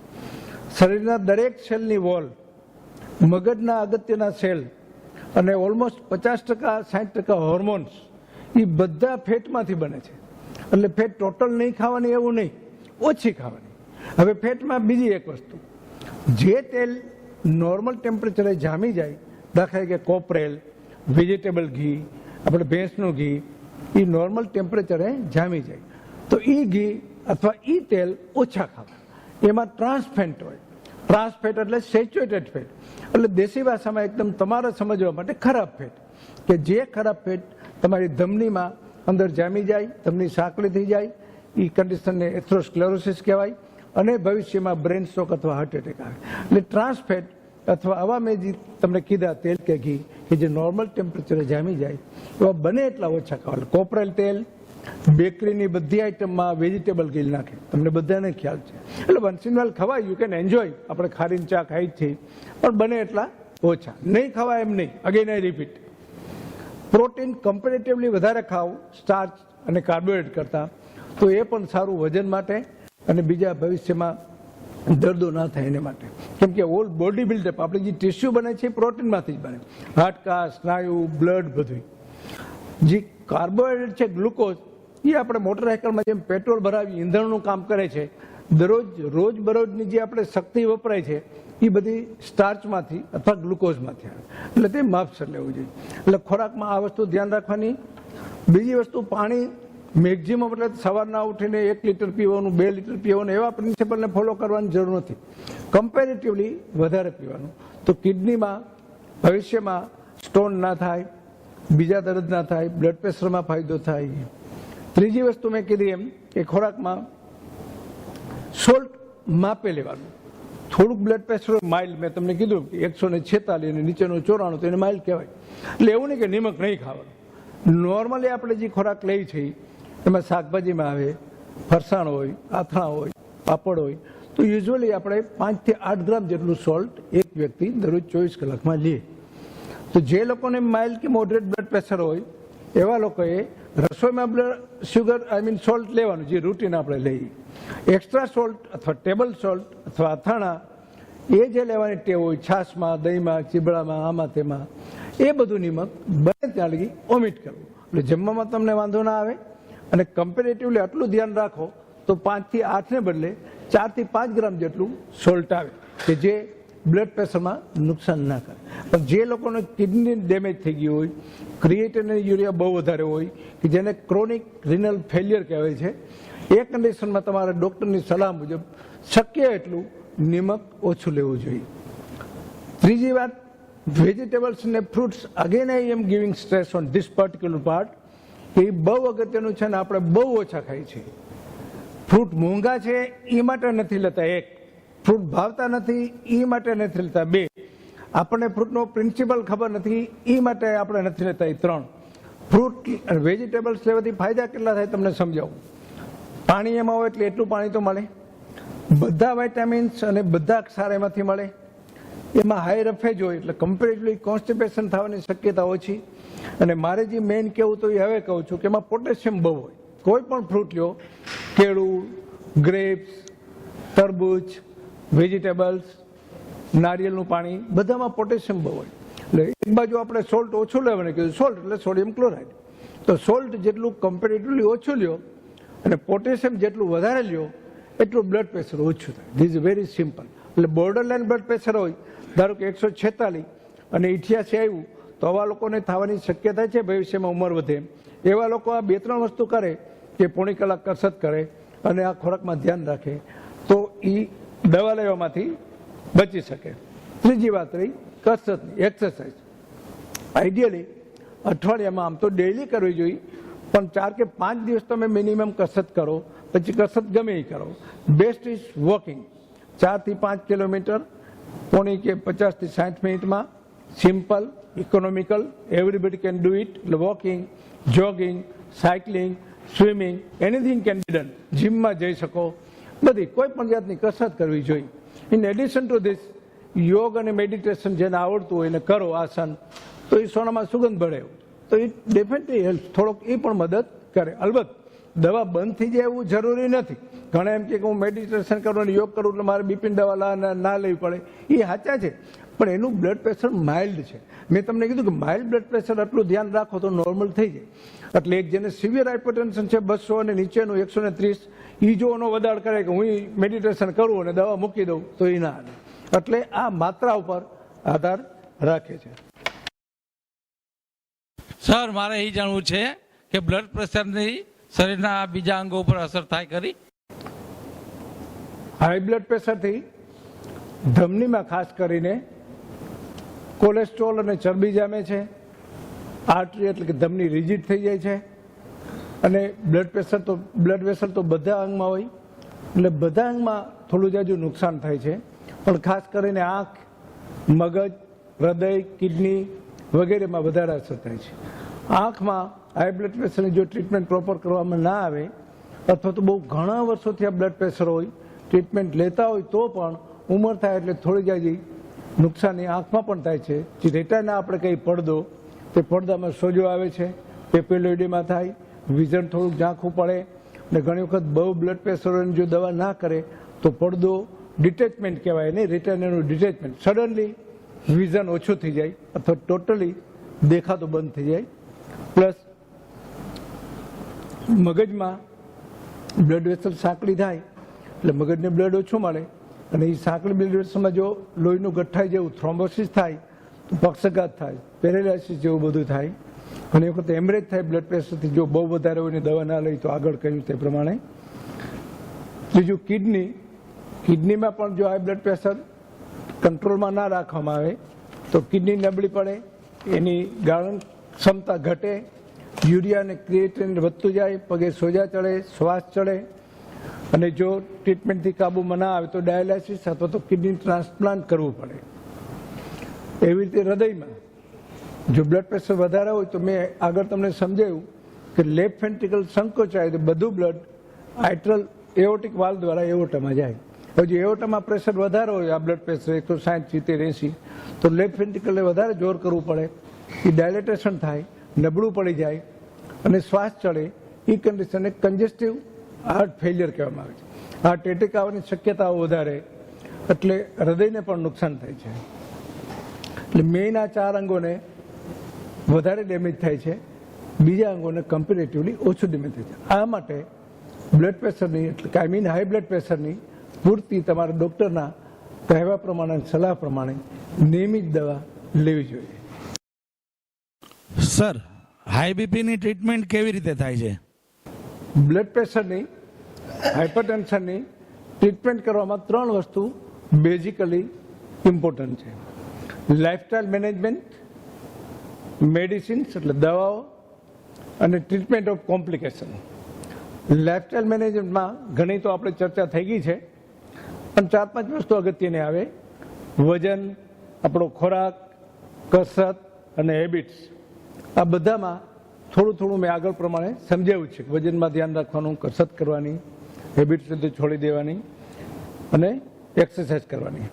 શરીરના દરેક સેલની વોલ, મગજના અગત્યના સેલ અને ઓલમોસ્ટ 50%-60% હોર્મોન્સ એ બધા ફેટમાંથી બને છે. એટલે ફેટ ટોટલ નહીં ખાવાની એવું નહીં, ઓછી ખાવાની. હવે ફેટમાં બીજી એક વસ્તુ, જે તેલ નોર્મલ ટેમ્પરેચરે જામી જાય, દાખલા કે કોપરેલ, વેજીટેબલ ઘી, આપણે ભેંસનું ઘી, એ નોર્મલ ટેમ્પરેચરે જામી જાય, તો એ ઘી અથવા એ તેલ ઓછા ખાવા. એમાં ટ્રાન્સફેટ હોય. ટ્રાન્સફેટ એટલે સેચ્યુરેટેડ ફેટ, એટલે દેશી ભાષામાં એકદમ તમારે સમજવા માટે ખરાબ ફેટ, કે જે ખરાબ ફેટ તમારી ધમનીમાં અંદર જામી જાય, ધમની સાંકડી થઈ જાય, એ કન્ડિશનને એથેરોસ્ક્લેરોસિસ કહેવાય, અને ભવિષ્યમાં બ્રેન સ્ટ્રોક અથવા હાર્ટ એટેક આવે. એટલે ટ્રાન્સફેટ અથવા આવા મેં જે તમને કીધા તેલ કે ઘી કે જે નોર્મલ ટેમ્પરેચરે જામી જાય એવા બને એટલા ઓછા ખાવા. કોપરેલ તેલ, બેકરીની બધી આઈટમમાં વેજીટેબલ ઘી નાખે, તમને બધાને ખ્યાલ છે. એટલે વન્સ ઇન વાઇલ ખવાય, યુ કેન એન્જોય. આપણે ખારીને ચા ખાઈ જ છીએ, પણ બને એટલા ઓછા. નહીં ખવાય એમ નહીં. Again I repeat, protein comparatively વધારે ખાવું સ્ટાર્ચ અને કાર્બોહાઈડ્રેટ કરતાં, તો એ પણ સારું વજન માટે અને બીજા ભવિષ્યમાં દર્દો ના થાય એને માટે. કેમ કે ઓલ બોડી બિલ્ડઅપ, આપણે જે ટિશ્યુ બને છે એ પ્રોટીનમાંથી જ બને. હાડકાં, સ્નાયુ, બ્લડ બધું. જે કાર્બોહાઈડ્રેટ છે, ગ્લુકોઝ, એ આપણે મોટરસાઇકલમાં જેમ પેટ્રોલ ભરાવી ઈંધણનું કામ કરે છે. રોજબરોજની જે આપણે શક્તિ વપરાય છે એ બધી સ્ટાર્ચમાંથી અથવા ગ્લુકોઝમાંથી આવે. એટલે તે માપસર લેવું જોઈએ. એટલે ખોરાકમાં આ વસ્તુ ધ્યાન રાખવાની. બીજી વસ્તુ, પાણી મેક્ઝિમમ, એટલે સવારના ઉઠીને 1 લીટર પીવાનું, 2 લીટર પીવાનું, એવા પ્રિન્સિપલને ફોલો કરવાની જરૂર નથી. કમ્પેરેટિવલી વધારે પીવાનું. તો કિડનીમાં ભવિષ્યમાં સ્ટોન ના થાય, બીજા દર્દ ના થાય, બ્લડ પ્રેશરમાં ફાયદો થાય. ત્રીજી વસ્તુ મેં કીધી એમ કે ખોરાકમાં સોલ્ટ માપે લેવાનું. થોડુંક બ્લડ પ્રેશર માઇલ્ડ, મેં તમને કીધું કે 146 અને નીચેનું 94, તો એને માઇલ્ડ કહેવાય. એટલે એવું નહીં કે નિમક નહીં ખાવાનું. નોર્મલી આપણે જે ખોરાક લઈએ છીએ એમાં શાકભાજીમાં આવે, ફરસાણ હોય, આથણા હોય, પાપડ હોય, તો યુઝ્યુઅલી આપણે 5 થી 8 ગ્રામ જેટલું સોલ્ટ એક વ્યક્તિ દરરોજ 24 કલાકમાં લે. તો જે લોકોને માઇલ્ડ કે મોડરેટ બ્લડ પ્રેશર હોય એવા લોકોએ રસોઈમાં સોલ્ટ લેવાનું, જે રૂટીન આપણે લઈએ. એક્સ્ટ્રા સોલ્ટ અથવા ટેબલ સોલ્ટ અથવા અથાણા એ જે લેવાની ટેવ હોય, છાશમાં, દહીંમાં, ચીબડામાં, આમાં તેમાં, એ બધું નિમક બને ત્યાં લગી ઓમિટ કરવું. એટલે જમવામાં તમને વાંધો ના આવે. અને કમ્પેરેટિવલી આટલું ધ્યાન રાખો તો 5 થી 8 ને બદલે 4 થી 5 ગ્રામ જેટલું સોલ્ટ આવે કે જે બ્લડ પ્રેશરમાં નુકસાન ના કરે. પણ જે લોકોને કિડની ડેમેજ થઈ ગયું હોય, ક્રિએટિન અને યુરિયા બહુ વધારે હોય, કે જેને ક્રોનિક રિનલ ફેલિયર કહેવાય છે, એ કન્ડિશનમાં તમારે ડૉક્ટરની સલાહ મુજબ શક્ય એટલું નિમક ઓછું લેવું જોઈએ. ત્રીજી વાત, વેજીટેબલ્સ અને fruits. Again I am giving stress on this particular part. એ બહુ અગત્યનું છે ને આપણે બહુ ઓછા ખાઈએ છીએ. ફ્રૂટ મોંઘા છે એ માટે નથી લેતા. 1, ફ્રૂટ ભાવતા નથી એ માટે નથી લેતા. 2, આપણને ફ્રૂટનો પ્રિન્સિપલ ખબર નથી એ માટે આપણે નથી લેતા. 3, ફ્રૂટ અને વેજીટેબલ્સ લેવાથી ફાયદા કેટલા થાય તમને સમજાવું. પાણી એમાં હોય એટલે એટલું પાણી તો મળે, બધા વાઇટામિન્સ અને બધા ક્ષાર એમાંથી મળે. એમાં હાઈ રફેજ હોય એટલે કમ્પેરેટિવલી કોન્સ્ટિપેશન થવાની શક્યતા ઓછી. અને મારે જે મેઇન કહેવું તો એ હવે કહું છું કે એમાં પોટેશિયમ બહુ હોય. કોઈ પણ ફ્રૂટ લ્યો, કેળું, ગ્રેપ્સ, તરબૂચ, વેજીટેબલ્સ, નારિયેળનું પાણી, બધામાં પોટેશિયમ બહુ હોય. એટલે એક બાજુ આપણે સોલ્ટ ઓછું લેવાનું કીધું. સોલ્ટ એટલે સોડિયમ ક્લોરાઇડ. તો સોલ્ટ જેટલું કમ્પેરેટિવલી ઓછું લ્યો અને પોટેશિયમ જેટલું વધારે લ્યો એટલું બ્લડ પ્રેશર ઓછું થાય. This is very simple. એટલે બોર્ડર લાઇન બ્લડ પ્રેશર હોય, ધારો કે 146 અને 88 આવ્યું, તો આવા લોકોને થવાની શક્યતા છે ભવિષ્યમાં ઉંમર વધે. એવા લોકો આ 2-3 વસ્તુ કરે કે પોણી કલાક કસરત કરે અને આ ખોરાકમાં ધ્યાન રાખે તો એ દવા લેવામાંથી બચી શકે. ત્રીજી વાત રહી કસરતની, એક્સરસાઇઝ. આઈડિયલી અઠવાડિયામાં આમ તો ડેઇલી કરવી જોઈએ, પણ 4 કે 5 દિવસ તમે મિનિમમ કસરત કરો, પછી કસરત ગમે એ કરો. Best is walking. 4 થી 5 કિલોમીટર પોણી કે 50 થી 60 મિનિટમાં. Simple, economical, everybody can do it. એટલે walking, jogging, cycling, swimming, anything can be done. જીમમાં જઈ શકો, બધી કોઈ પણ જાતની કસરત કરવી જોઈએ. ઇન એડિશન ટુ ધીસ, યોગ અને મેડિટેશન જેને આવડતું હોય એને કરો આસન, તો એ સોનામાં સુગંધ ભળે, તો એ ડેફિનેટલી હેલ્પ, થોડોક એ પણ મદદ કરે. અલબત્ત દવા બંધ થઈ જાય એવું જરૂરી નથી. ઘણા એમ કે હું મેડિટેશન કરું અને યોગ કરું એટલે મારે બીપીની દવા ના લેવી પડે, એ સાચા છે. પણ એનું બ્લડ પ્રેશર માઇલ્ડ છે. મેં તમને કીધું કે માઇલ્ડ બ્લડ પ્રેશર આટલું ધ્યાન રાખો તો નોર્મલ થઈ જાય. એટલે એક જેને સિવિયર હાઇપરટેન્શન છે 200 અને નીચેનું 130, એ જો એનો વધાર કરે કે હું મેડિટેશન કરું અને દવા મૂકી દઉં તો એ ના હાલે. એટલે આ માત્રા ઉપર આધાર રાખે છે. સર, મારે એ જાણવું છે કે બ્લડ પ્રેશરની શરીરના બીજા અંગો ઉપર અસર થાય કરી? હાઈ બ્લડ પ્રેશરથી ધમનીમાં ખાસ કરીને કોલેસ્ટ્રોલ અને ચરબી જામે છે. આર્ટરી એટલે કે ધમની રિજિડ થઈ જાય છે. અને બ્લડ વેસલ તો બધા અંગમાં હોય એટલે બધા અંગમાં થોડું જાજુ નુકસાન થાય છે. પણ ખાસ કરીને આંખ મગજ, હૃદય, કિડની વગેરેમાં વધારે અસર થાય છે. આંખમાં હાઈ બ્લડ પ્રેશરની જો ટ્રીટમેન્ટ પ્રોપર કરવામાં ના આવે અથવા તો બહુ ઘણા વર્ષોથી આ બ્લડ પ્રેશર હોય, ટ્રીટમેન્ટ લેતા હોય તો પણ ઉંમર થાય એટલે થોડી જાજી નુકસાની આંખમાં પણ થાય છે. જે રેટાના આપણે કંઈ પડદો, તે પડદામાં સોજો આવે છે, પેપિલોઇડેમાં થાય, વિઝન થોડુંક ઝાંખું પડે અને ઘણી વખત બહુ બ્લડ પ્રેશર જો દવા ના કરે તો પડદો ડિટેચમેન્ટ કહેવાય ને, રેટાનાનું ડિટેચમેન્ટ, સડનલી વિઝન ઓછું થઈ જાય અથવા ટોટલી દેખાતો બંધ થઈ જાય. પ્લસ મગજમાં બ્લડ વેસલ સાંકડી થાય એટલે મગજને બ્લડ ઓછું મળે અને એ સાંકડી બ્લડ વેસલમાં જો લોહીનું ગઠ્ઠાઈ જેવું થ્રોમ્બોસિસ થાય તો પક્ષઘાત થાય, પેરેલાઇસિસ જેવું બધું થાય. ઘણી વખત હેમરેજ થાય બ્લડ પ્રેશરથી જો બહુ વધારે હોય ને દવા ના લઈ તો આગળ કહ્યું તે પ્રમાણે. બીજું કિડનીમાં પણ જો હાઈ બ્લડ પ્રેશર કંટ્રોલમાં ના રાખવામાં આવે તો કિડની નબળી પડે, એની ગાળણ ક્ષમતા ઘટે, યુરિયા અને ક્રિએટિન વધતું જાય, પગે સોજા ચડે, શ્વાસ ચડે અને જો ટ્રીટમેન્ટથી કાબૂમાં ના આવે તો ડાયાલિસિસ અથવા તો કિડની ટ્રાન્સપ્લાન્ટ કરવું પડે. એવી રીતે હૃદયમાં જો બ્લડ પ્રેશર વધારે હોય તો મેં આગળ તમને સમજાવ્યું કે લેફ્ટ વેન્ટ્રિકલ સંકોચાય તો બધું બ્લડ આઇટ્રલ એઓર્ટિક વાલ્વ દ્વારા એઓર્ટામાં જાય. હવે જો એઓર્ટામાં પ્રેશર વધારે હોય, આ બ્લડ પ્રેશર 160, 70, 80, તો લેફ્ટ વેન્ટ્રિકલને વધારે જોર કરવું પડે, એ ડાયલેટેશન થાય, નબળું પડી જાય અને શ્વાસ ચડે. એ કન્ડિશનને કન્જેસ્ટિવ હાર્ટ ફેલિયર કહેવામાં આવે છે. હાર્ટ એટેક આવવાની શક્યતાઓ વધારે એટલે હૃદયને પણ નુકસાન થાય છે. એટલે મેઇન આ 4 અંગોને વધારે ડેમેજ થાય છે, બીજા અંગોને કમ્પેરેટિવલી ઓછું ડેમેજ થાય છે. આ માટે બ્લડ પ્રેશરની એટલે આઈ મીન હાઈ બ્લડ પ્રેશરની પૂરતી તમારા ડૉક્ટરના કહેવા પ્રમાણે, સલાહ પ્રમાણે નિયમિત દવા લેવી જોઈએ. સર, હાઈ બીપીની ટ્રીટમેન્ટ કેવી રીતે થાય છે? બ્લડ પ્રેશરની, હાઇપરટેન્શનની ટ્રીટમેન્ટ કરવામાં 3 વસ્તુ બેઝિકલી ઇમ્પોર્ટન્ટ છે. લાઇફસ્ટાઇલ મેનેજમેન્ટ, મેડિસિન્સ એટલે દવાઓ અને ટ્રીટમેન્ટ ઓફ કોમ્પ્લિકેશન. લાઇફસ્ટાઇલ મેનેજમેન્ટમાં ઘણી તો આપણે ચર્ચા થઈ ગઈ છે, પણ 4-5 વસ્તુ અગત્યની આવે. વજન, આપણો ખોરાક, કસરત અને હેબિટ્સ. આ બધામાં થોડું મેં આગળ પ્રમાણે સમજાવ્યું છે. વજનમાં ધ્યાન રાખવાનું, કસરત કરવાની, હેબિટ્સ રીતે છોડી દેવાની અને એક્સરસાઇઝ કરવાની.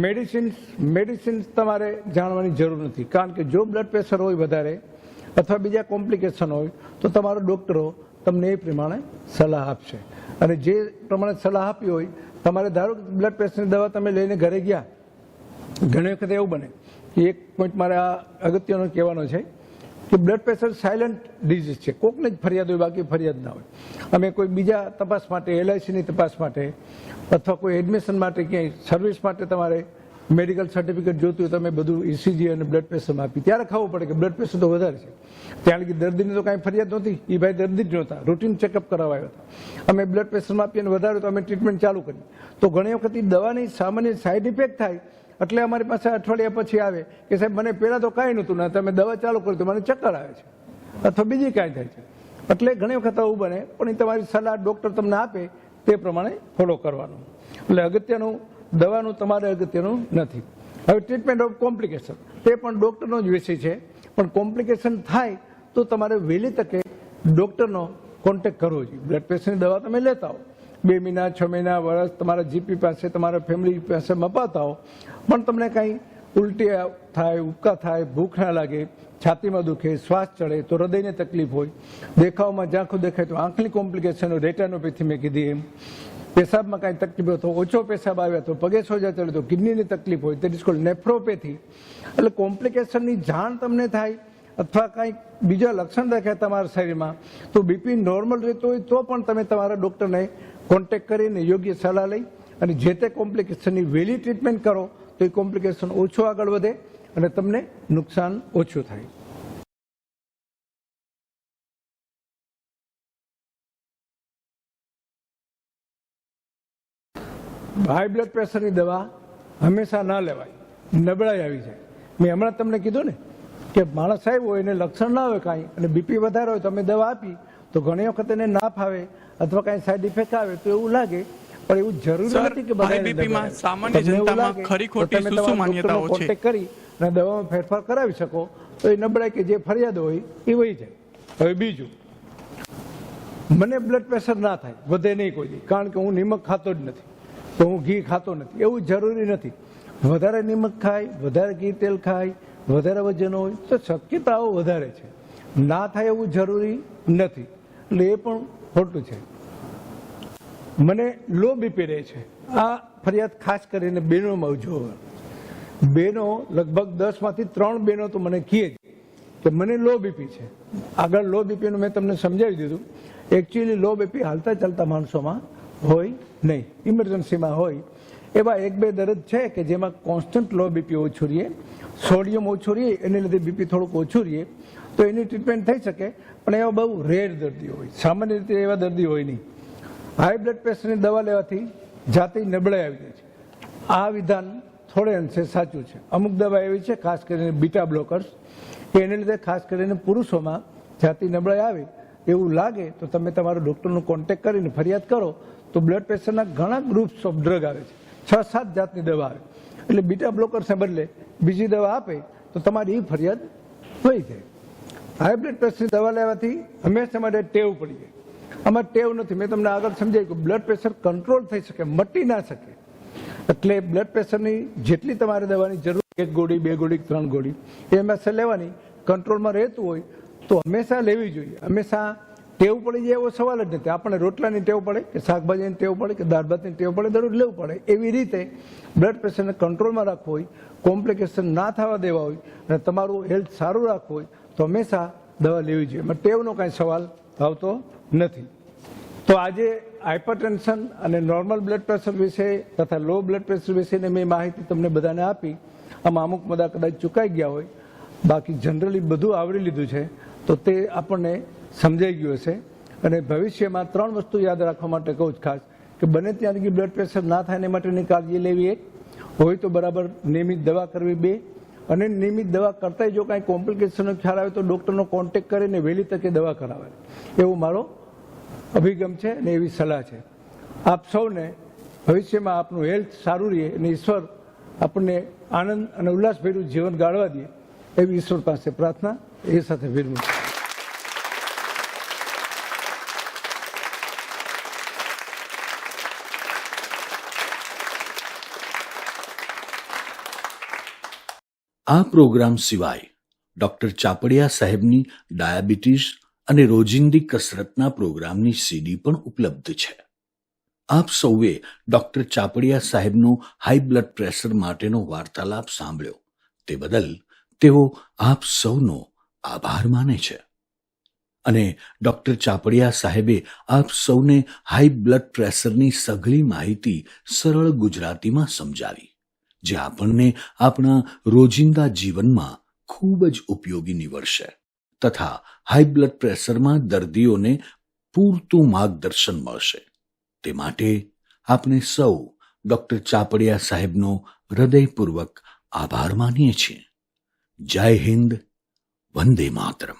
મેડિસિન્સ તમારે જાણવાની જરૂર નથી, કારણ કે જો બ્લડ પ્રેશર હોય વધારે અથવા બીજા કોમ્પ્લિકેશન હોય તો તમારા ડૉક્ટરો તમને એ પ્રમાણે સલાહ આપશે. અને જે પ્રમાણે સલાહ આપી હોય, તમારે ધારો કે બ્લડ પ્રેશરની દવા તમે લઈને ઘરે ગયા, ઘણી વખત એવું બને કે એક પોઈન્ટ મારે આ અગત્યનો કહેવાનો છે કે બ્લડ પ્રેશર સાયલન્ટ ડિઝીઝ છે. કોકને જ ફરિયાદ હોય, બાકી ફરિયાદ ના હોય. અમે કોઈ બીજા તપાસ માટે, LICની તપાસ માટે અથવા કોઈ એડમિશન માટે, ક્યાંય સર્વિસ માટે તમારે મેડિકલ સર્ટિફિકેટ જોતું હોય, તમે બધું ECG અને બ્લડ પ્રેશરમાં આપી, ત્યારે ખબર પડે કે બ્લડ પ્રેશર તો વધારે છે. ત્યાં લગી દર્દીની તો કાંઈ ફરિયાદ નહોતી, એ ભાઈ દર્દી જ નહોતા, રૂટીન ચેકઅપ કરાવવા આવ્યા હતા. અમે બ્લડ પ્રેશરમાં આપીએ અને વધારે તો અમે ટ્રીટમેન્ટ ચાલુ કરી. તો ઘણી વખત એ દવાની સામાન્ય સાઇડ ઇફેક્ટ થાય એટલે અમારી પાસે અઠવાડિયા પછી આવે કે સાહેબ મને પહેલાં તો કાંઈ નહોતું, ને તમે દવા ચાલુ કરી તો મને ચક્કર આવે છે અથવા બીજી કાંઈ થાય છે. એટલે ઘણી વખત આવું બને, પણ એ તમારી સલાહ ડૉક્ટર તમને આપે તે પ્રમાણે ફોલો કરવાનું. એટલે અગત્યનું દવાનું તમારે અગત્યનું નથી. હવે ટ્રીટમેન્ટ ઓફ કોમ્પ્લિકેશન, તે પણ ડૉક્ટરનો જ વિષય છે, પણ કોમ્પ્લિકેશન થાય તો તમારે વહેલી તકે ડૉક્ટરનો કોન્ટેક્ટ કરવો જોઈએ. બ્લડ પ્રેશરની દવા તમે લેતા હો, 2 મહિના, 6 મહિના, વર્ષ તમારા GP પાસે, તમારા ફેમિલી પાસે મપાતા હો, પણ તમને કાંઈ ઉલટી થાય, ઉબકા થાય, ભૂખ ના લાગે, છાતીમાં દુખે, શ્વાસ ચડે તો હૃદયની તકલીફ હોય, દેખાવમાં ઝાંખું દેખાય તો આંખની કોમ્પ્લિકેશન હોય, રેટાનોપેથી મેં કીધી એમ, પેશાબમાં કાંઈ તકલીફ હોય તો ઓછો પેશાબ આવ્યા તો પગે સોજા ચડે તો કિડનીની તકલીફ હોય, તે ઇઝ કોલ્ડ નેફ્રોપેથી. એટલે કોમ્પ્લિકેશનની જાણ તમને થાય અથવા કાંઈક બીજા લક્ષણ દેખાય તમારા શરીરમાં તો BP નોર્મલ રહેતો હોય તો પણ તમે તમારા ડૉક્ટરને કોન્ટેક્ટ કરીને યોગ્ય સલાહ લઈ અને જે તે કોમ્પ્લિકેશનની વહેલી ટ્રીટમેન્ટ કરો તો એ કોમ્પ્લિકેશન ઓછું આગળ વધે અને તમને નુકસાન ઓછું થાય. હાઈ બ્લડ પ્રેશરની દવા હંમેશા ના લેવાય, નબળાઈ આવી જાય. મેં હમણાં તમને કીધું ને કે માણસ આવ્યો હોય એને લક્ષણ ના હોય કાંઈ અને BP વધારે હોય તો અમે દવા આપી તો ઘણી વખત એને ના ફાવે અથવા કાંઈ સાઈડ ઇફેક્ટ આવે તો એવું લાગે પણ એવું જરૂરી સર, નથી કે બધાને IBP માં દબાવે. સામાન્ય તમને એવું જનતામાં લાગે ખરી તો ખોટી તમે શું શું તમારા માન્યતાઓ ડોક્ટરનો છે? કોન્ટેક્ટ કરી અને દવામાં ફેરફાર કરાવી શકો તો એ નબળાઈ કે જે ફરિયાદ હોય એ વહી જાય. હવે બીજું, મને બ્લડ પ્રેશર ના થાય, વધે નહીં કોઈ દી, કારણ કે હું નિમક ખાતો જ નથી, તો હું ઘી ખાતો નથી. એવું જરૂરી નથી. વધારે નિમક ખાય, વધારે ઘી તેલ ખાય, વધારે વજન હોય તો શક્યતાઓ વધારે છે. ના થાય એવું જરૂરી નથી, એટલે એ પણ ખોટું છે. મને લો બીપી રહે છે, આ ફરિયાદ ખાસ કરીને બહેનોમાં જોવે. બહેનો લગભગ 10 માંથી 3 બહેનો તો મને કહે કે મને લો બીપી છે. આગળ લો બીપીનું મેં તમને સમજાવી દીધું. એકચ્યુઅલી લો બીપી હાલતા ચાલતા માણસોમાં હોય નહીં, ઇમરજન્સીમાં હોય. એવા 1-2 દર્દ છે કે જેમાં કોન્સ્ટન્ટ લો બીપી ઓછું રહીએ, સોડિયમ ઓછું રહીએ, એને લીધે બીપી થોડુંક ઓછું રહીએ તો એની ટ્રીટમેન્ટ થઈ શકે. પણ એવા બહુ રેર દર્દી હોય, સામાન્ય રીતે એવા દર્દી હોય નહીં. હાઈ બ્લડ પ્રેશરની દવા લેવાથી જાતે નબળાઈ આવી જાય છે. આ વિધાન થોડે અંશે સાચું છે. અમુક દવા એવી છે, ખાસ કરીને બીટા બ્લોકર્સ, કે એને લીધે ખાસ કરીને પુરુષોમાં જાતિ નબળાઈ આવે એવું લાગે તો તમે તમારા ડૉક્ટરનો કોન્ટેક્ટ કરીને ફરિયાદ કરો તો બ્લડ પ્રેશરના ઘણા ગ્રુપ્સ ઓફ ડ્રગ આવે છે, 6-7 જાતની દવા આવે. એટલે બીટા બ્લોકર્સને બદલે બીજી દવા આપે તો તમારી એ ફરિયાદ થઈ જાય. હાઈ બ્લડ પ્રેશરની દવા લેવાથી હંમેશા માટે ટેવ પડી જાય. આમાં ટેવ નથી. મેં તમને આગળ સમજાવ્યું કે બ્લડ પ્રેશર કંટ્રોલ થઈ શકે, મટી ના શકે. એટલે બ્લડ પ્રેશરની જેટલી તમારે દવાની જરૂર, 1 ગોળી, 2 ગોળી, 3 ગોળી, એ હંમેશા લેવાની. કંટ્રોલમાં રહેતું હોય તો હંમેશા લેવી જોઈએ. હંમેશા ટેવ પડી જાય એવો સવાલ જ નથી. આપણને રોટલાની ટેવ પડે કે શાકભાજીની ટેવ પડે કે દાળ ભાતની ટેવ પડે, દરરોજ લેવું પડે. એવી રીતે બ્લડ પ્રેશરને કંટ્રોલમાં રાખવું હોય, કોમ્પ્લિકેશન ના થવા દેવા હોય અને તમારું હેલ્થ સારું રાખવું હોય તો હંમેશા દવા લેવી જોઈએ. એમાં ટેવનો કાંઈ સવાલ આવતો નથી. તો આજે હાઇપરટેન્શન અને નોર્મલ બ્લડ પ્રેશર વિશે તથા લો બ્લડ પ્રેશર વિશેની મેં માહિતી તમને બધાને આપી. આમાં અમુક મુદ્દા કદાચ ચૂકાઈ ગયા હોય, બાકી જનરલી બધું આવરી લીધું છે તો તે આપણને સમજાઈ ગયું હશે. અને ભવિષ્યમાં 3 વસ્તુ યાદ રાખવા માટે કહું છું ખાસ, કે બને ત્યાં લગી બ્લડ પ્રેશર ના થાય એ માટેની કાળજી લેવી 1, હોય તો બરાબર નિયમિત દવા કરવી 2, અને નિયમિત દવા કરતા જો કાંઈ કોમ્પ્લિકેશનનો ખ્યાલ આવે તો ડૉક્ટરનો કોન્ટેક્ટ કરીને વહેલી તકે દવા કરાવે, એવો મારો અભિગમ છે અને એવી સલાહ છે. આપ સૌને ભવિષ્યમાં આપનું હેલ્થ સારું રહે અને ઈશ્વર આપણને આનંદ અને ઉલ્લાસભર્યું જીવન ગાળવા દે એવી ઈશ્વર પાસે પ્રાર્થના. એ સાથે વિરમું. આ પ્રોગ્રામ સિવાય ડોક્ટર ચાપડિયા સાહેબની ડાયાબિટીસ અને રોજિંદી કસરતના પ્રોગ્રામની સીડી પણ ઉપલબ્ધ છે. આપ સૌએ ડોક્ટર ચાપડિયા સાહેબનો હાઈ બ્લડ પ્રેશર માટેનો વાર્તાલાપ સાંભળ્યો તે બદલ તેઓ આપ સૌનો આભાર માને છે. અને ડોક્ટર ચાપડિયા સાહેબે આપ સૌને હાઈ બ્લડ પ્રેશરની સઘળી માહિતી સરળ ગુજરાતીમાં સમજાવી, જે આપણને આપણા રોજિંદા જીવનમાં ખૂબ જ ઉપયોગી નીવડશે તથા હાઈ બ્લડ પ્રેશરમાં દર્દીઓને પૂરતું માર્ગદર્શન મળશે. તે માટે આપણે સૌ ડોક્ટર ચાપડિયા સાહેબનો હૃદયપૂર્વક આભાર માનીએ છીએ. જય હિન્દ, વંદે માતરમ.